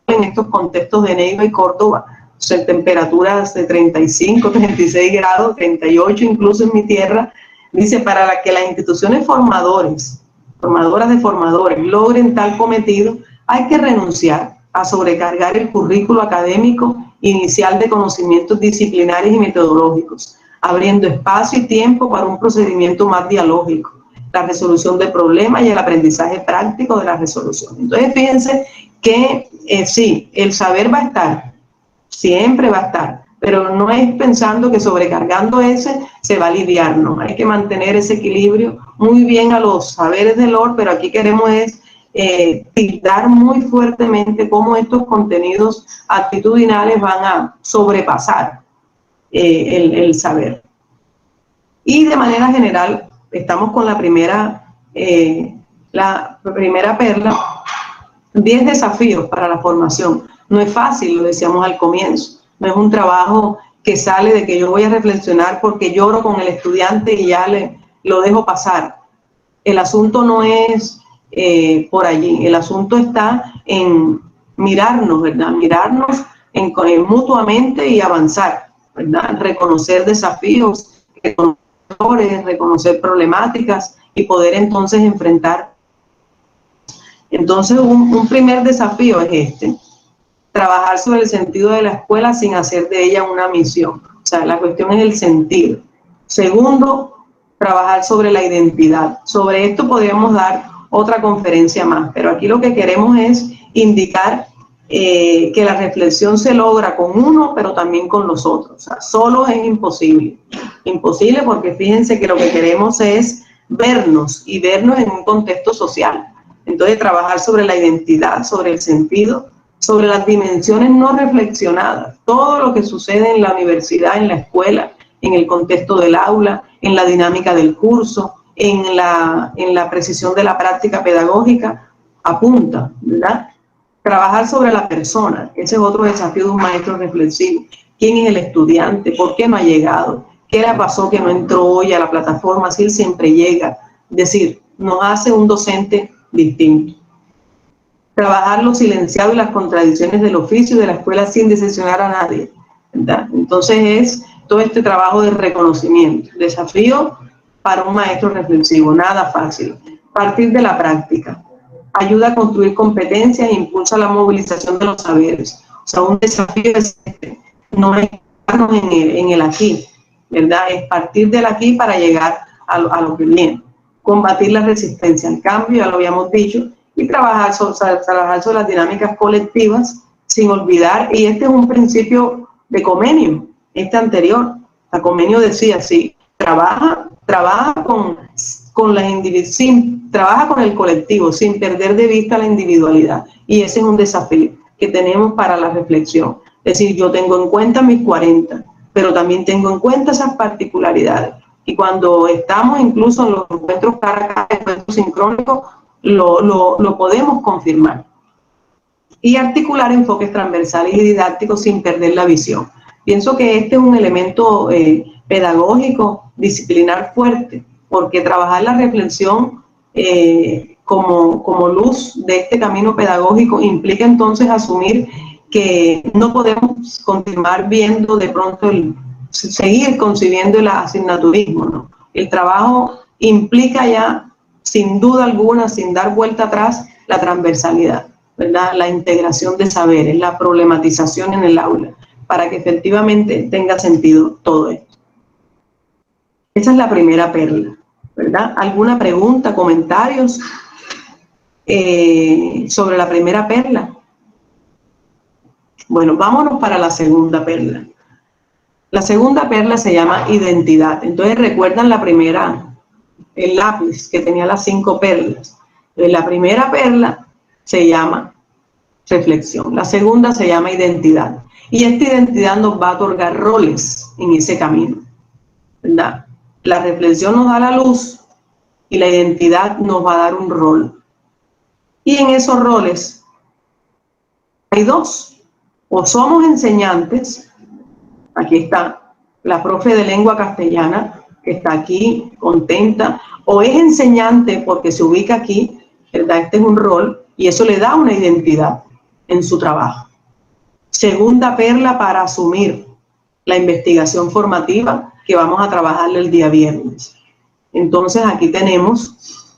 en estos contextos de Neiva y Córdoba, o sea, temperaturas de 35, 36 grados, 38 incluso en mi tierra, dice, para que las instituciones formadores formadoras de formadores logren tal cometido, hay que renunciar a sobrecargar el currículo académico inicial de conocimientos disciplinares y metodológicos, abriendo espacio y tiempo para un procedimiento más dialógico, la resolución de problemas y el aprendizaje práctico de la resolución. Entonces, fíjense que sí, el saber va a estar, siempre va a estar, pero no es pensando que sobrecargando ese se va a aliviar, no. Hay que mantener ese equilibrio muy bien a los saberes del OR, pero aquí queremos es tildar muy fuertemente cómo estos contenidos actitudinales van a sobrepasar el saber. Y de manera general, estamos con la primera perla, 10 desafíos para la formación. No es fácil, lo decíamos al comienzo, no es un trabajo que sale de que yo voy a reflexionar porque lloro con el estudiante y ya lo dejo pasar. El asunto no es por allí, el asunto está en mirarnos, ¿verdad? Mirarnos mutuamente y avanzar, ¿verdad? Reconocer desafíos, reconocer problemáticas y poder entonces enfrentar. Entonces, un primer desafío es este: trabajar sobre el sentido de la escuela sin hacer de ella una misión. O sea, la cuestión es el sentido. Segundo, trabajar sobre la identidad. Sobre esto podríamos dar otra conferencia más, pero aquí lo que queremos es indicar que la reflexión se logra con uno, pero también con los otros. O sea, solo es imposible. Imposible porque fíjense que lo que queremos es vernos y vernos en un contexto social. Entonces, trabajar sobre la identidad, sobre el sentido, sobre las dimensiones no reflexionadas, todo lo que sucede en la universidad, en la escuela, en el contexto del aula, en la dinámica del curso, en la precisión de la práctica pedagógica, apunta, ¿verdad? Trabajar sobre la persona, ese es otro desafío de un maestro reflexivo. ¿Quién es el estudiante? ¿Por qué no ha llegado? ¿Qué le pasó que no entró hoy a la plataforma si él siempre llega? Es decir, nos hace un docente distinto. Trabajar lo silenciado y las contradicciones del oficio y de la escuela sin decepcionar a nadie, ¿verdad? Entonces es todo este trabajo de reconocimiento, desafío para un maestro reflexivo, nada fácil. Partir de la práctica, ayuda a construir competencias e impulsa la movilización de los saberes. O sea, un desafío es no es en el aquí, ¿verdad? Es partir del aquí para llegar a lo que viene. Combatir la resistencia al cambio, ya lo habíamos dicho, y trabajar sobre las dinámicas colectivas sin olvidar, y este es un principio de Comenio, este anterior. La Comenio decía, sí, trabaja con las trabaja con el colectivo sin perder de vista la individualidad, y ese es un desafío que tenemos para la reflexión. Es decir, yo tengo en cuenta mis 40, pero también tengo en cuenta esas particularidades, y cuando estamos incluso en los encuentros cara a cara, encuentros sincrónicos, lo podemos confirmar. Y articular enfoques transversales y didácticos sin perder la visión. Pienso que este es un elemento pedagógico, disciplinar fuerte, porque trabajar la reflexión como luz de este camino pedagógico implica entonces asumir que no podemos continuar viendo de pronto seguir concibiendo el asignaturismo, ¿no? El trabajo implica ya, sin duda alguna, sin dar vuelta atrás, la transversalidad, ¿verdad? La integración de saberes, la problematización en el aula, para que efectivamente tenga sentido todo esto. Esa es la primera perla, ¿verdad? ¿Alguna pregunta, comentarios sobre la primera perla? Bueno, vámonos para la segunda perla. La segunda perla se llama identidad. Entonces, ¿recuerdan la primera? El lápiz que tenía las 5 perlas. La primera perla se llama reflexión, la segunda se llama identidad, y esta identidad nos va a otorgar roles en ese camino, ¿verdad? La reflexión nos da la luz y la identidad nos va a dar un rol, y en esos roles hay 2: o somos enseñantes, aquí está la profe de lengua castellana que está aquí contenta, o es enseñante porque se ubica aquí, ¿verdad? Este es un rol y eso le da una identidad en su trabajo. Segunda perla para asumir la investigación formativa que vamos a trabajarle el día viernes. Entonces aquí tenemos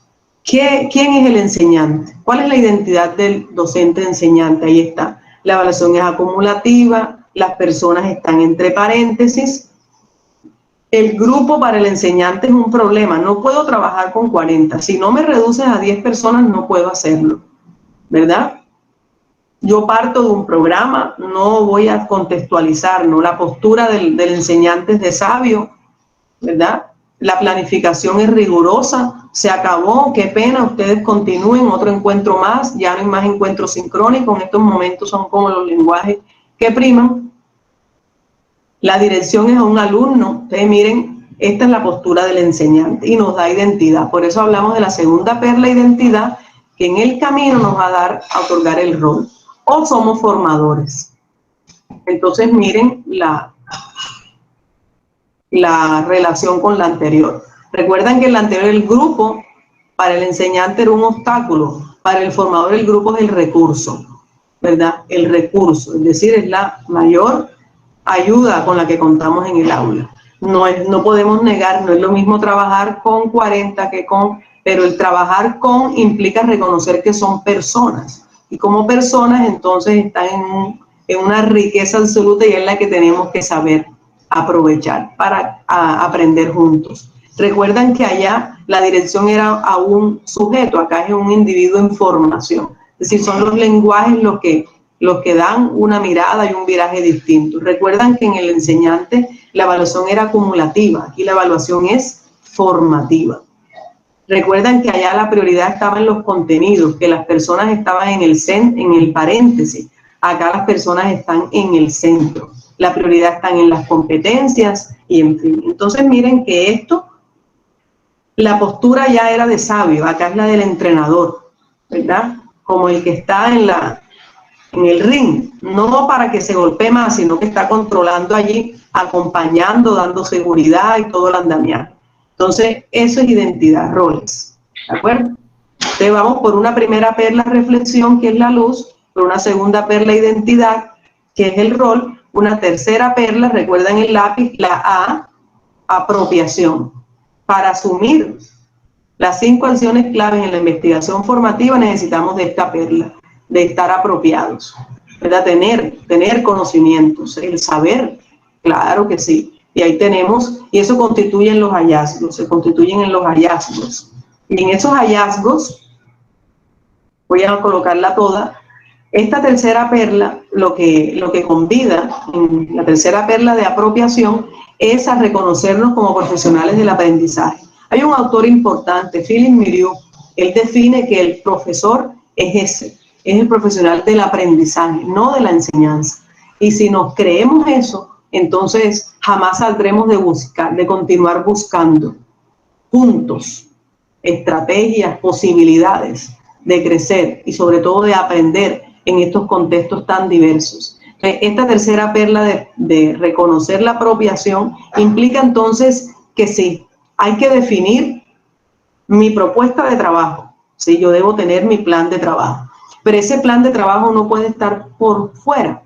¿Quién es el enseñante? ¿Cuál es la identidad del docente enseñante? Ahí está. La evaluación es acumulativa, las personas están entre paréntesis. El grupo para el enseñante es un problema. No puedo trabajar con 40. Si no me reduces a 10 personas, no puedo hacerlo, ¿verdad? Yo parto de un programa, no voy a contextualizar, ¿no? La postura del enseñante es de sabio, ¿verdad? La planificación es rigurosa, se acabó, qué pena, ustedes continúen, otro encuentro más, ya no hay más encuentros sincrónicos, en estos momentos son como los lenguajes que priman. La dirección es a un alumno, ustedes miren, esta es la postura del enseñante y nos da identidad, por eso hablamos de la segunda perla, identidad, que en el camino nos va a otorgar el rol. O somos formadores. Entonces miren la relación con la anterior. Recuerdan que en la anterior el grupo para el enseñante era un obstáculo, para el formador el grupo es el recurso, ¿verdad? El recurso, es decir, es la mayor ayuda con la que contamos en el aula. No podemos negar, no es lo mismo trabajar con 40 que con, pero el trabajar con implica reconocer que son personas. Y como personas entonces están en una riqueza absoluta y es la que tenemos que saber aprovechar para aprender juntos. Recuerdan que allá la dirección era a un sujeto, acá es un individuo en formación. Es decir, son los lenguajes los que dan una mirada y un viraje distinto. Recuerdan que en el enseñante la evaluación era acumulativa, aquí la evaluación es formativa. Recuerdan que allá la prioridad estaba en los contenidos, que las personas estaban en el paréntesis. Acá las personas están en el centro. La prioridad está en las competencias y en fin. Entonces miren que esto, la postura ya era de sabio, acá es la del entrenador, ¿verdad? Como el que está en el ring, no para que se golpee más, sino que está controlando allí, acompañando, dando seguridad y todo el andamiaje. Entonces, eso es identidad, roles, ¿de acuerdo? Entonces vamos por una primera perla, reflexión, que es la luz, por una segunda perla, identidad, que es el rol, una tercera perla, recuerdan el lápiz, la A, apropiación. Para asumir las 5 acciones claves en la investigación formativa necesitamos de esta perla, de estar apropiados, ¿verdad? Tener conocimientos, el saber, claro que sí. Y ahí tenemos, y eso constituye en los hallazgos, se constituyen en los hallazgos. Y en esos hallazgos, voy a colocarla toda, esta tercera perla, lo que convida, en la tercera perla de apropiación, es a reconocernos como profesionales del aprendizaje. Hay un autor importante, Philip Mirieu, él define que el profesor es el profesional del aprendizaje, no de la enseñanza. Y si nos creemos eso, entonces jamás saldremos de continuar buscando juntos estrategias, posibilidades de crecer y sobre todo de aprender en estos contextos tan diversos. Esta tercera perla de reconocer la apropiación implica entonces que sí, hay que definir mi propuesta de trabajo, sí, yo debo tener mi plan de trabajo, pero ese plan de trabajo no puede estar por fuera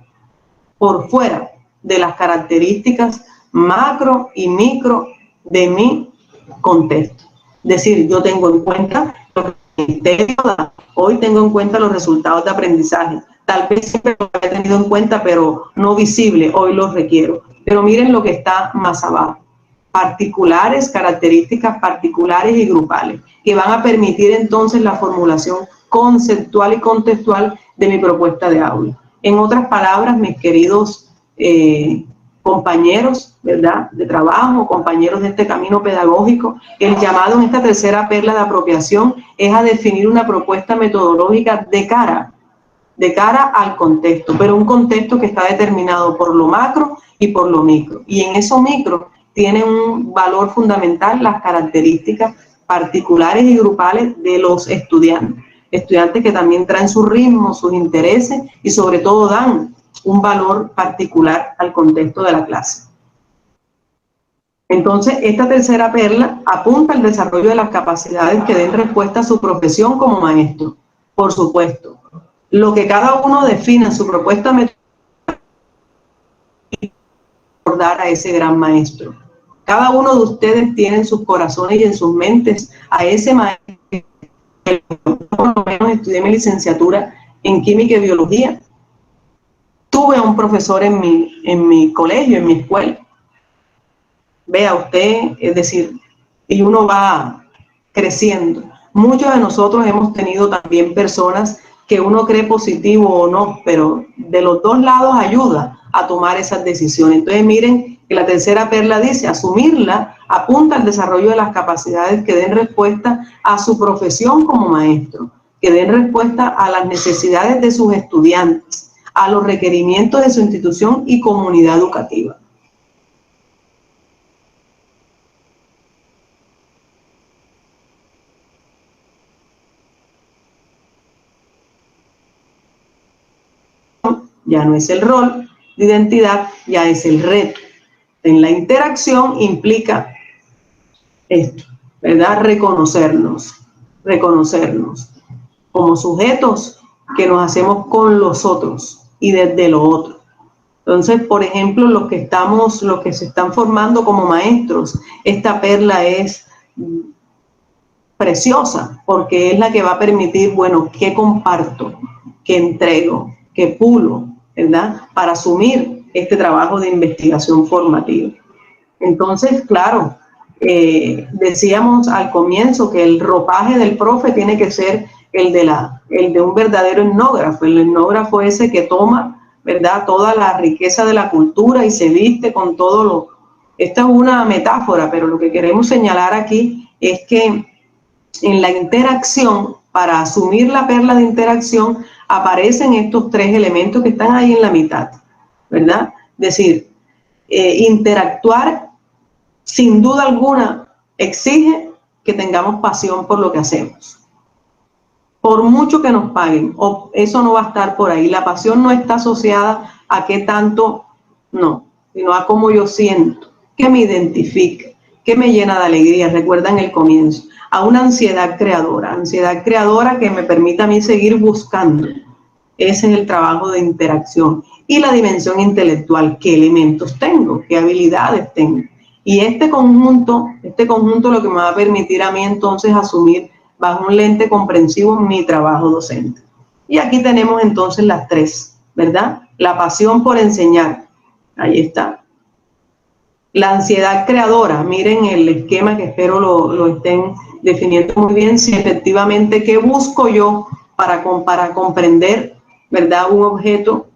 de las características macro y micro de mi contexto. Es decir, yo tengo en cuenta lo que el ministerio da, hoy tengo en cuenta los resultados de aprendizaje, tal vez siempre lo he tenido en cuenta, pero no visible, hoy los requiero. Pero miren lo que está más abajo, particulares, características particulares y grupales, que van a permitir entonces la formulación conceptual y contextual de mi propuesta de aula. En otras palabras, mis queridos compañeros, ¿verdad?, de trabajo, compañeros de este camino pedagógico, el llamado en esta tercera perla de apropiación es a definir una propuesta metodológica de cara al contexto, pero un contexto que está determinado por lo macro y por lo micro. Y en eso micro tiene un valor fundamental las características particulares y grupales de los estudiantes que también traen su ritmo, sus intereses y sobre todo dan un valor particular al contexto de la clase. Entonces, esta tercera perla apunta al desarrollo de las capacidades que den respuesta a su profesión como maestro. Por supuesto, lo que cada uno defina en su propuesta metodológica recordar a ese gran maestro. Cada uno de ustedes tiene en sus corazones y en sus mentes a ese maestro estudié mi licenciatura en Química y Biología. Tuve un profesor en mi colegio, en mi escuela. Vea usted, es decir, y uno va creciendo. Muchos de nosotros hemos tenido también personas que uno cree positivo o no, pero de los dos lados ayuda a tomar esas decisiones. Entonces miren que la tercera perla dice, asumirla apunta al desarrollo de las capacidades que den respuesta a su profesión como maestro, que den respuesta a las necesidades de sus estudiantes, a los requerimientos de su institución y comunidad educativa. Ya no es el rol de identidad, ya es el reto. En la interacción implica esto, ¿verdad? Reconocernos como sujetos que nos hacemos con los otros y desde lo otro. Entonces, por ejemplo, los que se están formando como maestros, esta perla es preciosa porque es la que va a permitir, bueno, ¿qué comparto? ¿Qué entrego? ¿Qué pulo? ¿Verdad? Para asumir este trabajo de investigación formativa. Entonces, claro, decíamos al comienzo que el ropaje del profe tiene que ser el de un verdadero etnógrafo, el etnógrafo ese que toma, ¿verdad?, toda la riqueza de la cultura y se viste con todo lo... Esta es una metáfora, pero lo que queremos señalar aquí es que en la interacción, para asumir la perla de interacción, aparecen estos tres elementos que están ahí en la mitad, ¿verdad? Es decir, interactuar sin duda alguna exige que tengamos pasión por lo que hacemos. Por mucho que nos paguen, eso no va a estar por ahí. La pasión no está asociada a qué tanto, no, sino a cómo yo siento, qué me identifica, qué me llena de alegría. Recuerdan el comienzo. A una ansiedad creadora que me permita a mí seguir buscando. Ese es el trabajo de interacción. Y la dimensión intelectual, ¿qué elementos tengo? ¿Qué habilidades tengo? Y este conjunto lo que me va a permitir a mí entonces asumir bajo un lente comprensivo mi trabajo docente. Y aquí tenemos entonces las tres, ¿verdad? La pasión por enseñar, ahí está. La ansiedad creadora, miren el esquema que espero lo estén definiendo muy bien, si efectivamente qué busco yo para comprender, ¿verdad?, un objeto,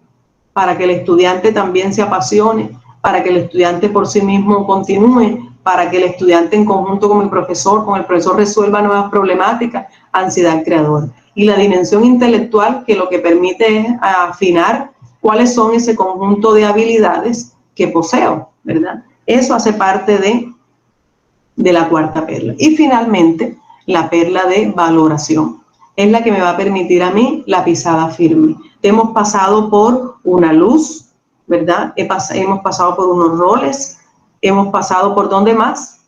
para que el estudiante también se apasione, para que el estudiante por sí mismo continúe, para que el estudiante en conjunto con el profesor resuelva nuevas problemáticas, ansiedad creadora. Y la dimensión intelectual, que lo que permite es afinar cuáles son ese conjunto de habilidades que poseo, ¿verdad? Eso hace parte de la cuarta perla. Y finalmente, la perla de valoración. Es la que me va a permitir a mí la pisada firme. Hemos pasado por una luz, ¿verdad? Hemos pasado por unos roles, hemos pasado por ¿dónde más?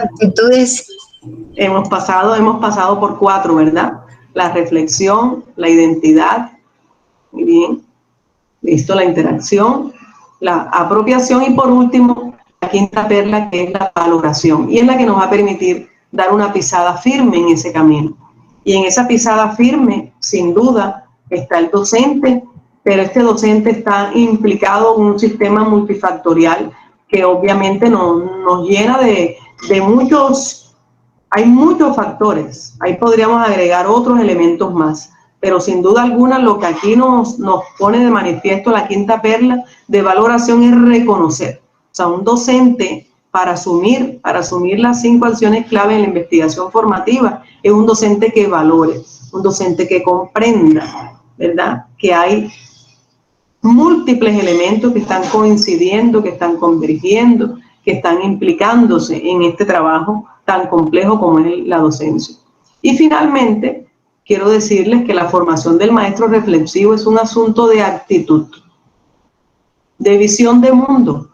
Actitudes. Hemos pasado por 4, ¿verdad? La reflexión, la identidad, muy bien, listo, la interacción, la apropiación y por último, la quinta perla, que es la valoración, y es la que nos va a permitir dar una pisada firme en ese camino. Y en esa pisada firme, sin duda, está el docente, pero este docente está implicado en un sistema multifactorial que obviamente nos llena de muchos... Hay muchos factores, ahí podríamos agregar otros elementos más, pero sin duda alguna lo que aquí nos pone de manifiesto la quinta perla de valoración es reconocer. O sea, un docente para asumir las 5 acciones clave en la investigación formativa es un docente que valore, un docente que comprenda, ¿verdad?, que hay múltiples elementos que están coincidiendo, que están convergiendo, que están implicándose en este trabajo tan complejo como es la docencia. Y finalmente, quiero decirles que la formación del maestro reflexivo es un asunto de actitud, de visión de mundo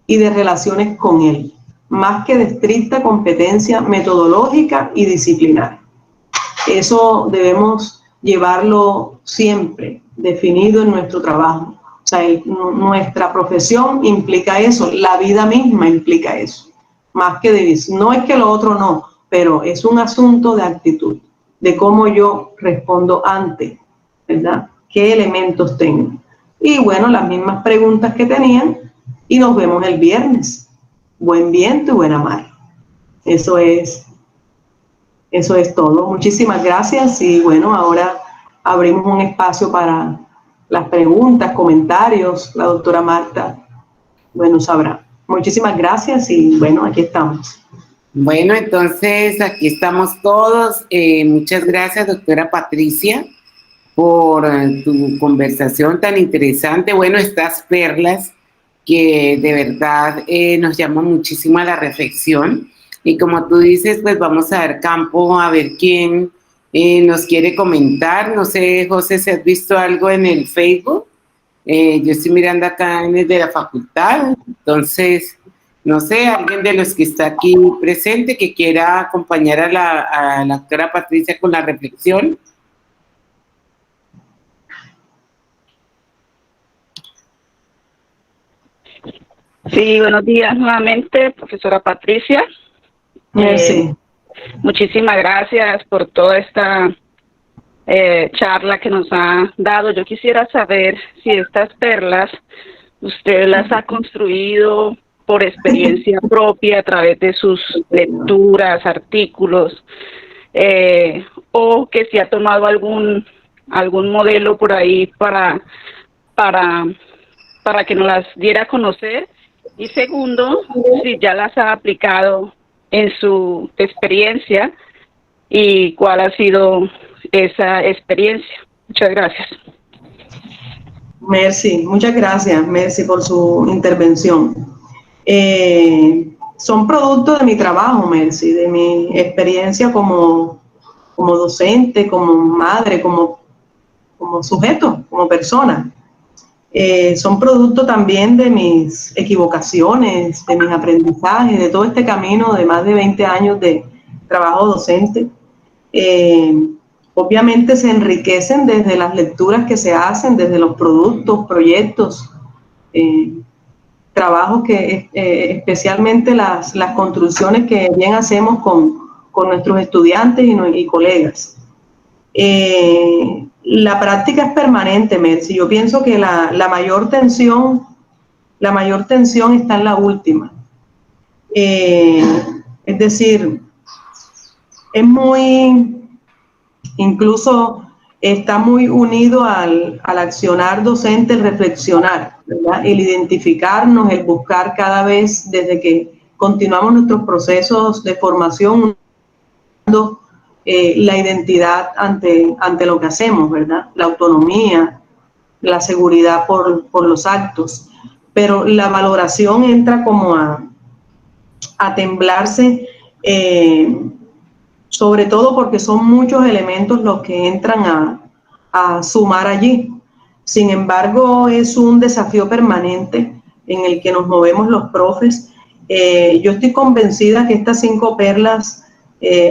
y de relaciones con él, más que de estricta competencia metodológica y disciplinaria. Eso debemos llevarlo siempre definido en nuestro trabajo. O sea, nuestra profesión implica eso, la vida misma implica eso, más que división. No es que lo otro no, pero es un asunto de actitud, de cómo yo respondo ante, ¿verdad? ¿Qué elementos tengo? Y bueno, las mismas preguntas que tenían, y nos vemos el viernes. Buen viento y buena mar. Eso es todo. Muchísimas gracias y bueno, ahora abrimos un espacio para las preguntas, comentarios. La doctora Marta, bueno, sabrá. Muchísimas gracias y bueno, aquí estamos. Bueno, entonces aquí estamos todos. Muchas gracias, doctora Patricia, por tu conversación tan interesante. Bueno, estas perlas que de verdad nos llaman muchísimo a la reflexión. Y como tú dices, pues vamos a dar campo a ver quién nos quiere comentar. No sé, José, si has visto algo en el Facebook. Yo estoy mirando acá en el de la facultad. Entonces, no sé, alguien de los que está aquí presente que quiera acompañar a la doctora Patricia con la reflexión. Sí, buenos días nuevamente, profesora Patricia. Sí. Muchísimas gracias por toda esta charla que nos ha dado. Yo quisiera saber si estas perlas usted las ha construido por experiencia propia a través de sus lecturas, artículos, o que si ha tomado algún modelo por ahí para que nos las diera a conocer. Y segundo, si ya las ha aplicado en su experiencia y cuál ha sido esa experiencia. Muchas gracias. Merci, muchas gracias, Merci, por su intervención. Son producto de mi trabajo, Merci, de mi experiencia como docente, como madre, como sujeto, como persona. Son producto también de mis equivocaciones, de mis aprendizajes, de todo este camino de más de 20 años de trabajo docente. Obviamente se enriquecen desde las lecturas que se hacen, desde los productos, proyectos, trabajos que especialmente las construcciones que bien hacemos con nuestros estudiantes y colegas. La práctica es permanente, Merci. Yo pienso que la mayor tensión está en la última. Es decir, es incluso está muy unido al accionar docente, el reflexionar, ¿verdad? El identificarnos, el buscar cada vez, desde que continuamos nuestros procesos de formación, la identidad ante lo que hacemos, ¿verdad? La autonomía, la seguridad por los actos. Pero la valoración entra como a temblarse, sobre todo porque son muchos elementos los que entran a sumar allí. Sin embargo, es un desafío permanente en el que nos movemos los profes. Yo estoy convencida que estas 5 perlas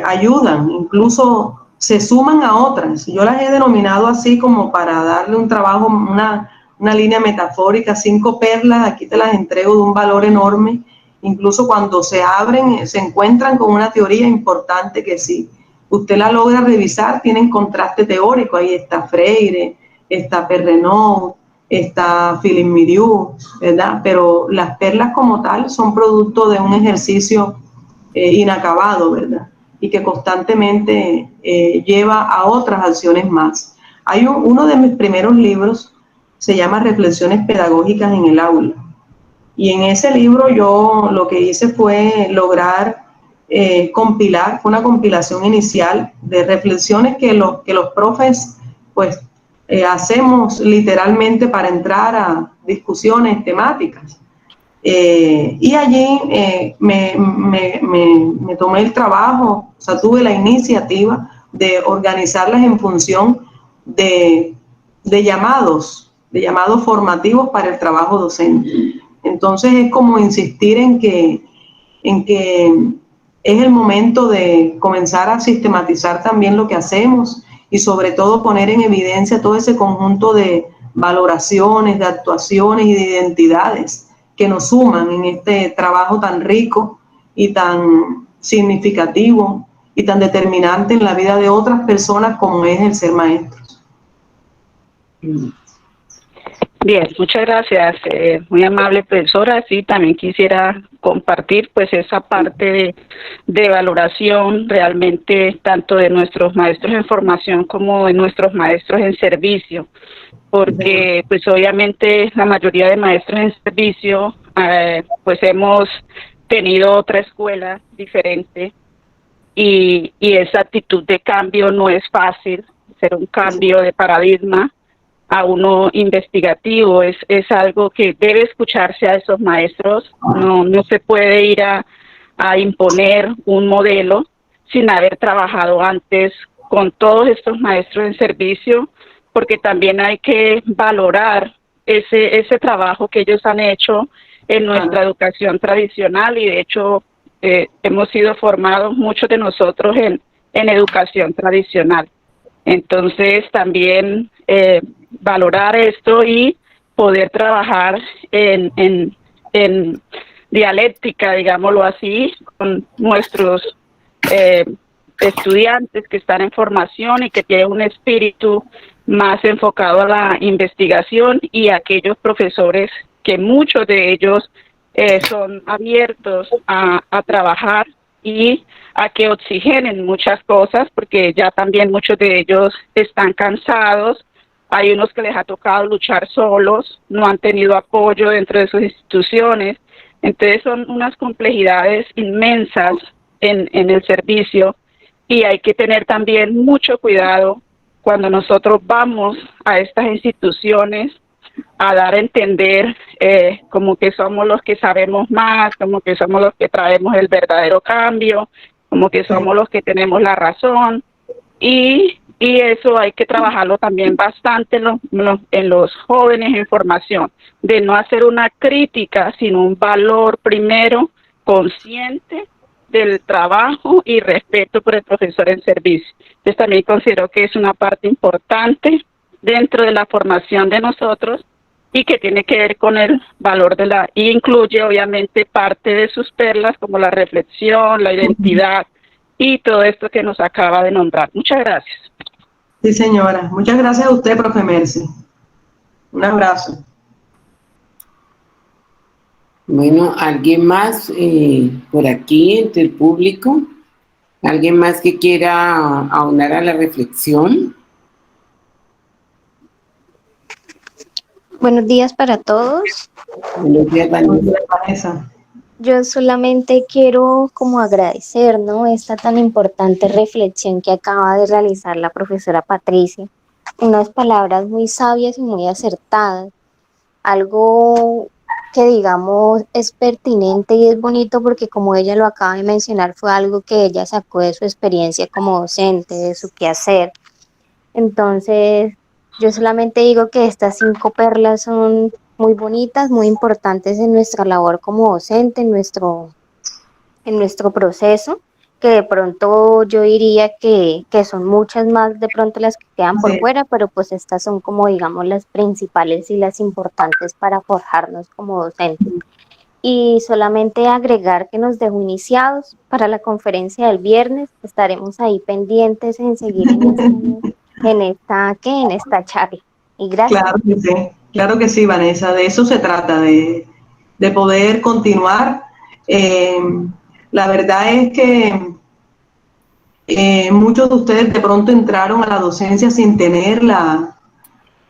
ayudan, incluso se suman a otras. Yo las he denominado así como para darle un trabajo, una línea metafórica, 5 perlas, aquí te las entrego de un valor enorme. Incluso cuando se abren, se encuentran con una teoría importante que si usted la logra revisar, tienen contraste teórico. Ahí está Freire, está Perrenot, está Philippe Miriou, ¿verdad? Pero las perlas como tal son producto de un ejercicio inacabado, ¿verdad? Y que constantemente lleva a otras acciones más. Hay uno de mis primeros libros, se llama Reflexiones Pedagógicas en el Aula. Y en ese libro yo lo que hice fue lograr compilar, fue una compilación inicial de reflexiones que los profes pues hacemos literalmente para entrar a discusiones temáticas. Y allí me tomé el trabajo, o sea, tuve la iniciativa de organizarlas en función de llamados formativos para el trabajo docente. Entonces es como insistir en que es el momento de comenzar a sistematizar también lo que hacemos y sobre todo poner en evidencia todo ese conjunto de valoraciones, de actuaciones y de identidades que nos suman en este trabajo tan rico y tan significativo y tan determinante en la vida de otras personas como es el ser maestros. Bien, muchas gracias, muy amable profesora. Sí, también quisiera compartir pues esa parte de valoración realmente tanto de nuestros maestros en formación como de nuestros maestros en servicio, porque pues obviamente la mayoría de maestros en servicio pues hemos tenido otra escuela diferente y esa actitud de cambio no es fácil, hacer un cambio de paradigma a uno investigativo, es algo que debe escucharse a esos maestros, no se puede ir a imponer un modelo sin haber trabajado antes con todos estos maestros en servicio, porque también hay que valorar ese trabajo que ellos han hecho en nuestra educación tradicional y de hecho hemos sido formados muchos de nosotros en educación tradicional. Entonces también valorar esto y poder trabajar en dialéctica, digámoslo así, con nuestros estudiantes que están en formación y que tienen un espíritu más enfocado a la investigación y aquellos profesores que muchos de ellos son abiertos a trabajar y a que oxigenen muchas cosas, porque ya también muchos de ellos están cansados, hay unos que les ha tocado luchar solos, no han tenido apoyo dentro de sus instituciones, entonces son unas complejidades inmensas en el servicio y hay que tener también mucho cuidado cuando nosotros vamos a estas instituciones a dar a entender como que somos los que sabemos más, como que somos los que traemos el verdadero cambio, como que somos los que tenemos la razón y eso hay que trabajarlo también bastante en los jóvenes en formación, de no hacer una crítica, sino un valor primero consciente del trabajo y respeto por el profesor en servicio. Entonces también considero que es una parte importante dentro de la formación de nosotros y que tiene que ver con el valor y incluye obviamente parte de sus perlas como la reflexión, la identidad y todo esto que nos acaba de nombrar. Muchas gracias. Sí, señora. Muchas gracias a usted, profe Mercy. Un abrazo. Bueno, ¿alguien más por aquí entre el público? ¿Alguien más que quiera aunar a la reflexión? Buenos días para todos. Buenos días, Vanessa. Yo solamente quiero como agradecer, ¿no?, esta tan importante reflexión que acaba de realizar la profesora Patricia. Unas palabras muy sabias y muy acertadas. Algo que digamos es pertinente y es bonito porque como ella lo acaba de mencionar fue algo que ella sacó de su experiencia como docente, de su quehacer. Entonces yo solamente digo que estas 5 perlas son muy bonitas, muy importantes en nuestra labor como docente, en nuestro proceso, que de pronto yo diría que son muchas más de pronto las que quedan por fuera, pero pues estas son como digamos las principales y las importantes para forjarnos como docentes. Y solamente agregar que nos dejó iniciados para la conferencia del viernes, estaremos ahí pendientes en seguir en esta charla. Y gracias. Claro que sí, Vanessa, de eso se trata, de poder continuar. La verdad es que muchos de ustedes de pronto entraron a la docencia sin tener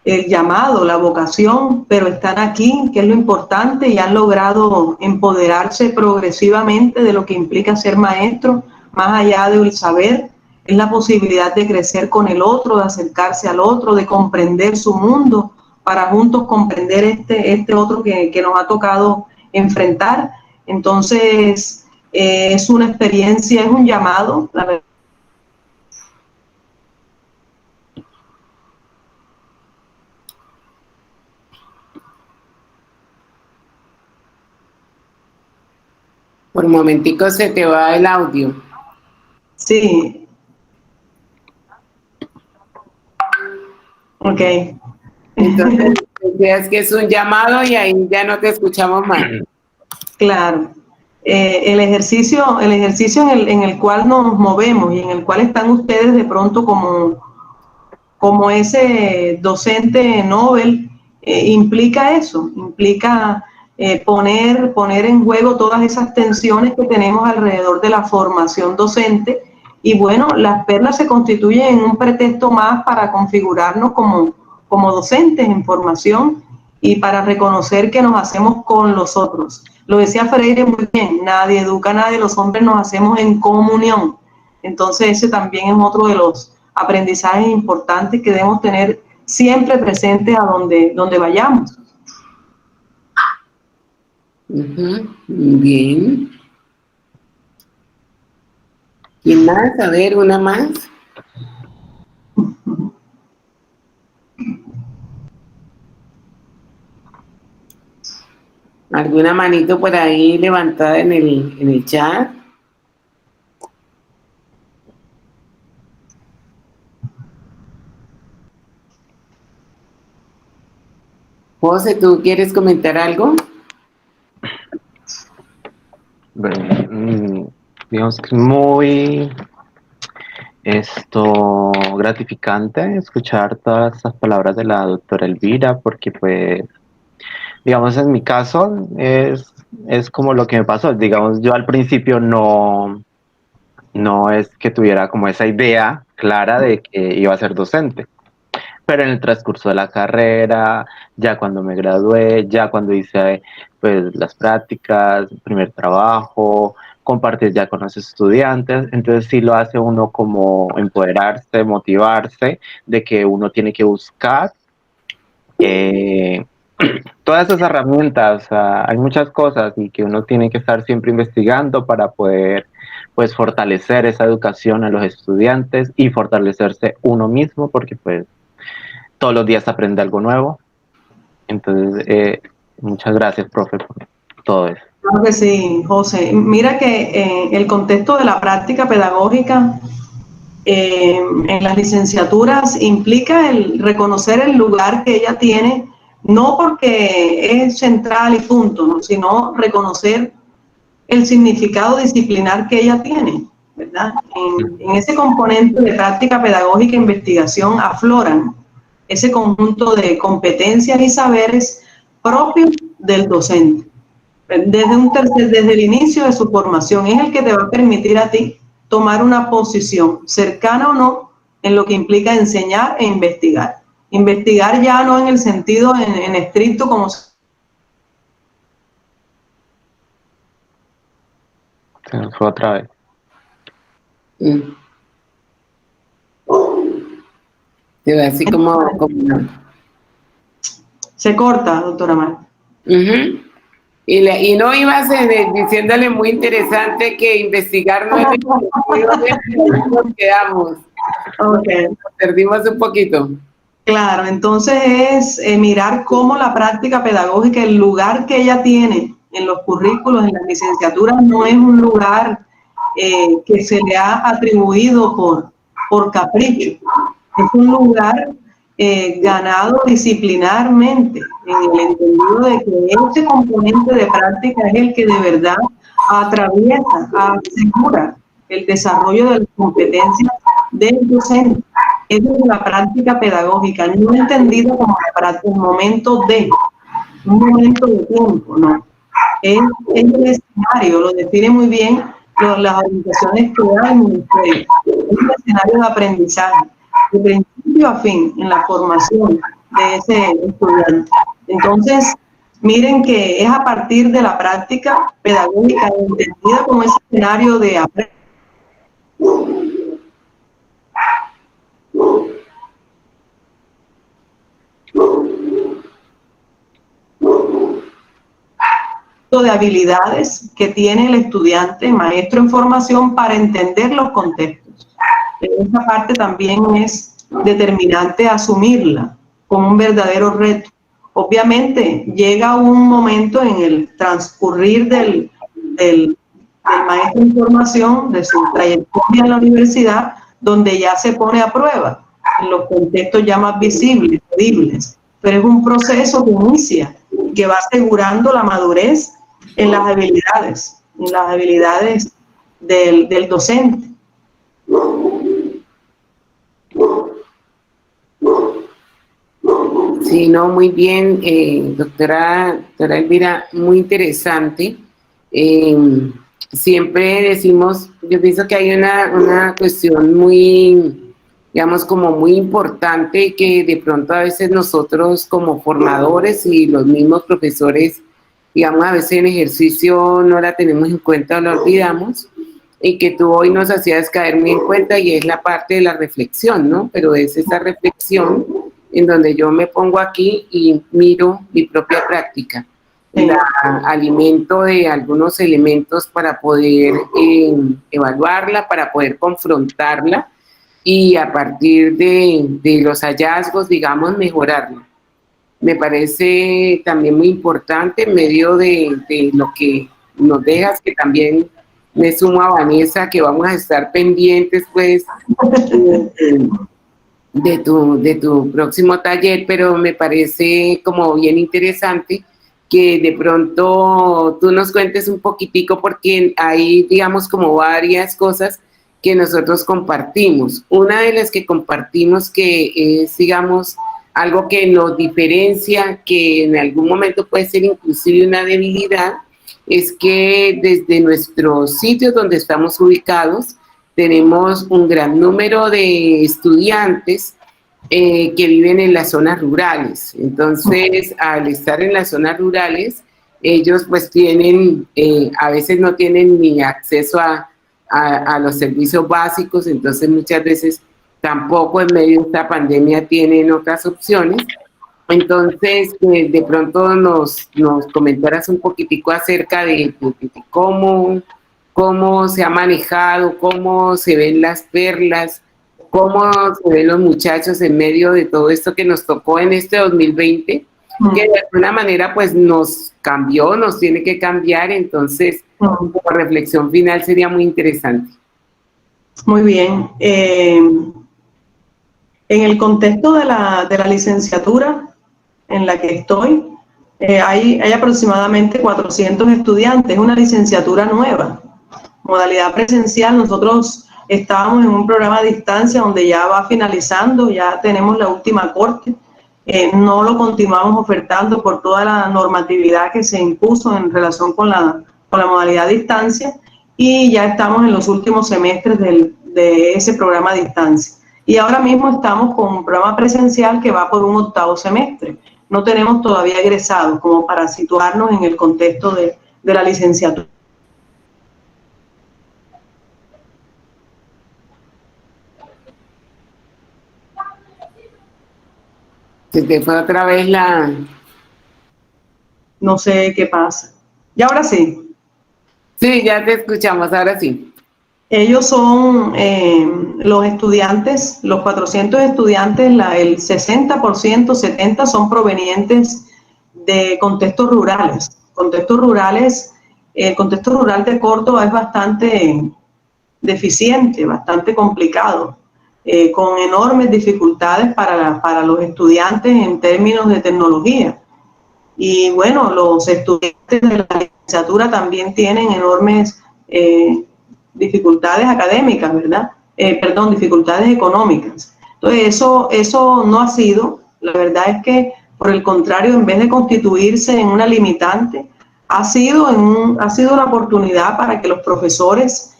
el llamado, la vocación, pero están aquí, que es lo importante, y han logrado empoderarse progresivamente de lo que implica ser maestro, más allá del saber, es la posibilidad de crecer con el otro, de acercarse al otro, de comprender su mundo, para juntos comprender este otro que nos ha tocado enfrentar. Entonces, es una experiencia, es un llamado, la verdad. Por un momentico se te va el audio. Sí. Ok. Entonces, decías que es un llamado y ahí ya no te escuchamos más. Claro. El ejercicio en el cual nos movemos y en el cual están ustedes de pronto como ese docente Nobel, implica eso, implica poner en juego todas esas tensiones que tenemos alrededor de la formación docente. Y bueno, las perlas se constituyen en un pretexto más para configurarnos como docentes en formación y para reconocer que nos hacemos con los otros. Lo decía Freire muy bien, nadie educa a nadie, los hombres nos hacemos en comunión. Entonces ese también es otro de los aprendizajes importantes que debemos tener siempre presentes a donde vayamos. Bien. ¿Quién más? A ver, una más. ¿Alguna manito por ahí levantada en el chat? José, ¿tú quieres comentar algo? Bueno, digamos que es muy gratificante escuchar todas estas palabras de la doctora Elvira, porque pues, digamos, en mi caso es como lo que me pasó. Digamos, yo al principio no es que tuviera como esa idea clara de que iba a ser docente. Pero en el transcurso de la carrera, ya cuando me gradué, ya cuando hice pues las prácticas, el primer trabajo, compartir ya con los estudiantes, entonces sí lo hace uno como empoderarse, motivarse, de que uno tiene que buscar todas esas herramientas. O sea, hay muchas cosas y que uno tiene que estar siempre investigando para poder pues fortalecer esa educación a los estudiantes y fortalecerse uno mismo, porque pues todos los días aprende algo nuevo. Entonces, muchas gracias, profe, por todo eso. Claro que sí, José. Mira que el contexto de la práctica pedagógica en las licenciaturas implica el reconocer el lugar que ella tiene, no porque es central y punto, ¿no? Sino reconocer el significado disciplinar que ella tiene, ¿verdad? En ese componente de práctica pedagógica e investigación afloran ese conjunto de competencias y saberes propios del docente. Desde el inicio de su formación, es el que te va a permitir a ti tomar una posición, cercana o no, en lo que implica enseñar e investigar. Investigar ya no en el sentido en estricto como... Se nos fue otra vez. Te va así como... Se corta, doctora Marta. Y no ibas diciéndole muy interesante que investigar no es el sentido de que nos quedamos. Okay. Nos perdimos un poquito. Claro, entonces es mirar cómo la práctica pedagógica, el lugar que ella tiene en los currículos, en las licenciaturas, no es un lugar que se le ha atribuido por capricho. Es un lugar ganado disciplinarmente, en el entendido de que ese componente de práctica es el que de verdad atraviesa, asegura el desarrollo de las competencias del docente. Es la práctica pedagógica, no entendida como un momento de tiempo, no. Es el escenario, lo define muy bien las orientaciones que da el ministerio. Es un escenario de aprendizaje, de principio a fin, en la formación de ese estudiante. Entonces, miren que es a partir de la práctica pedagógica entendida como ese escenario de aprendizaje de habilidades que tiene el estudiante, maestro en formación, para entender los contextos. Esa parte también es determinante asumirla como un verdadero reto. Obviamente llega un momento en el transcurrir del maestro en formación, de su trayectoria en la universidad, donde ya se pone a prueba en los contextos ya más visibles, medibles. pero es un proceso que inicia y que va asegurando la madurez en las habilidades del docente. Sí, no, muy bien, doctora Elvira, muy interesante. Siempre decimos, yo pienso que hay una cuestión muy, digamos, como muy importante que de pronto a veces nosotros como formadores y los mismos profesores, digamos, a veces en ejercicio no la tenemos en cuenta o la olvidamos, y que tú hoy nos hacías caer muy en cuenta, y es la parte de la reflexión, ¿no? Pero es esa reflexión en donde yo me pongo aquí y miro mi propia práctica. La alimento de algunos elementos para poder evaluarla, para poder confrontarla y a partir de los hallazgos, digamos, mejorarla. Me parece también muy importante en medio de lo que nos dejas, que también me sumo a Vanessa, que vamos a estar pendientes pues de tu próximo taller, pero me parece como bien interesante que de pronto tú nos cuentes un poquitico, porque hay, digamos, como varias cosas que nosotros compartimos. Una de las que compartimos que es, digamos, algo que nos diferencia, que en algún momento puede ser inclusive una debilidad, es que desde nuestros sitios donde estamos ubicados tenemos un gran número de estudiantes que viven en las zonas rurales. Entonces, al estar en las zonas rurales, ellos pues tienen, a veces no tienen ni acceso a los servicios básicos, entonces muchas veces tampoco en medio de esta pandemia tienen otras opciones. Entonces, de pronto nos comentaras un poquitico acerca de cómo se ha manejado, cómo se ven las perlas, cómo se ven los muchachos en medio de todo esto que nos tocó en este 2020, que de alguna manera pues nos cambió, nos tiene que cambiar. Entonces, como reflexión final sería muy interesante. Muy bien. En el contexto de la licenciatura en la que estoy, hay aproximadamente 400 estudiantes, es una licenciatura nueva, modalidad presencial. Nosotros estábamos en un programa a distancia donde ya va finalizando, ya tenemos la última corte, no lo continuamos ofertando por toda la normatividad que se impuso en relación con la modalidad a distancia, y ya estamos en los últimos semestres de ese programa a distancia. Y ahora mismo estamos con un programa presencial que va por un 8º semestre. No tenemos todavía egresados, como para situarnos en el contexto de la licenciatura. Se te fue otra vez la... No sé qué pasa. ¿Y ahora sí? Sí, ya te escuchamos, ahora sí. Ellos son los estudiantes, los 400 estudiantes, el 60%, 70% son provenientes de contextos rurales. El contexto rural de Córdoba es bastante deficiente, bastante complicado, con enormes dificultades para los estudiantes en términos de tecnología. Y bueno, los estudiantes de la licenciatura también tienen enormes dificultades académicas, ¿verdad? Dificultades económicas. Entonces, eso no ha sido, la verdad es que, por el contrario, en vez de constituirse en una limitante, ha sido una oportunidad para que los profesores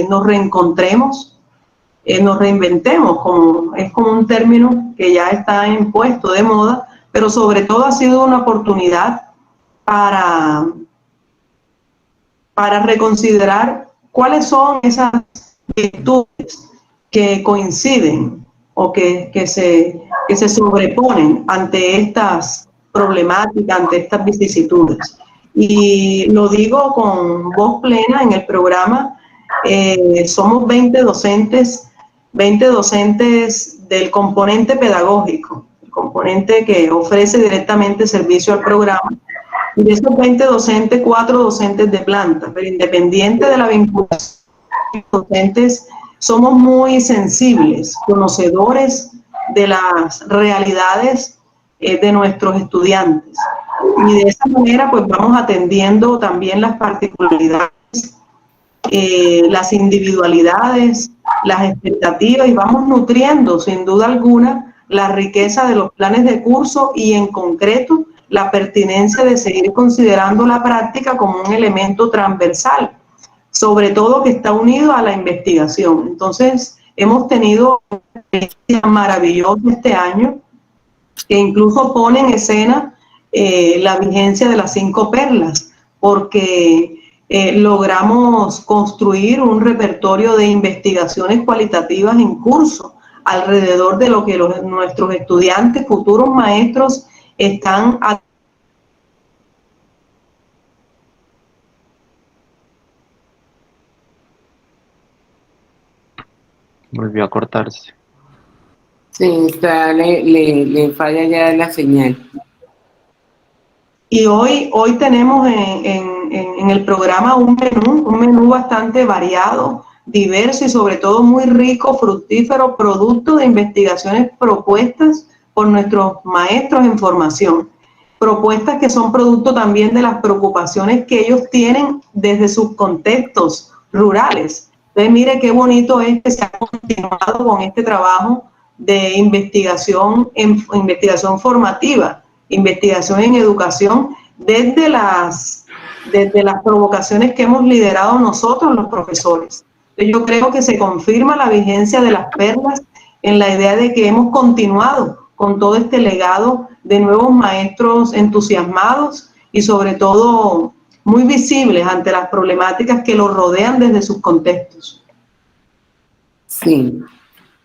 nos reencontremos, nos reinventemos, es como un término que ya está impuesto de moda, pero sobre todo ha sido una oportunidad para reconsiderar cuáles son esas virtudes que coinciden o que se sobreponen ante estas problemáticas, ante estas vicisitudes. Y lo digo con voz plena en el programa. Somos 20 docentes del componente pedagógico, el componente que ofrece directamente servicio al programa. Y de esos 20 docentes, 4 docentes de planta, pero independiente de la vinculación, docentes somos muy sensibles, conocedores de las realidades de nuestros estudiantes. Y de esa manera pues vamos atendiendo también las particularidades, las individualidades, las expectativas, y vamos nutriendo sin duda alguna la riqueza de los planes de curso y en concreto la pertinencia de seguir considerando la práctica como un elemento transversal, sobre todo que está unido a la investigación. Entonces, hemos tenido una experiencia maravillosa este año, que incluso pone en escena la vigencia de las 5 perlas, porque logramos construir un repertorio de investigaciones cualitativas en curso alrededor de lo que nuestros estudiantes, futuros maestros, están Volvió a cortarse. Sí, le falla ya la señal. Y hoy tenemos en el programa un menú bastante variado, diverso y sobre todo muy rico, fructífero, producto de investigaciones propuestas por nuestros maestros en formación. Propuestas que son producto también de las preocupaciones que ellos tienen desde sus contextos rurales. Entonces, mire qué bonito es que se ha continuado con este trabajo de investigación formativa, investigación en educación, desde las provocaciones que hemos liderado nosotros los profesores. Yo creo que se confirma la vigencia de las perlas en la idea de que hemos continuado con todo este legado de nuevos maestros entusiasmados y sobre todo muy visibles ante las problemáticas que los rodean desde sus contextos. Sí,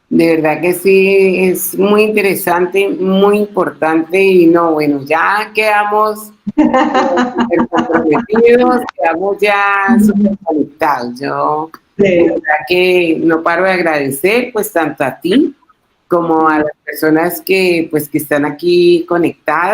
de verdad que sí, es muy interesante, muy importante y no, bueno, ya quedamos súper comprometidos, quedamos ya súper conectados. Yo de verdad que no paro de agradecer pues tanto a ti como a las personas que pues que están aquí conectadas.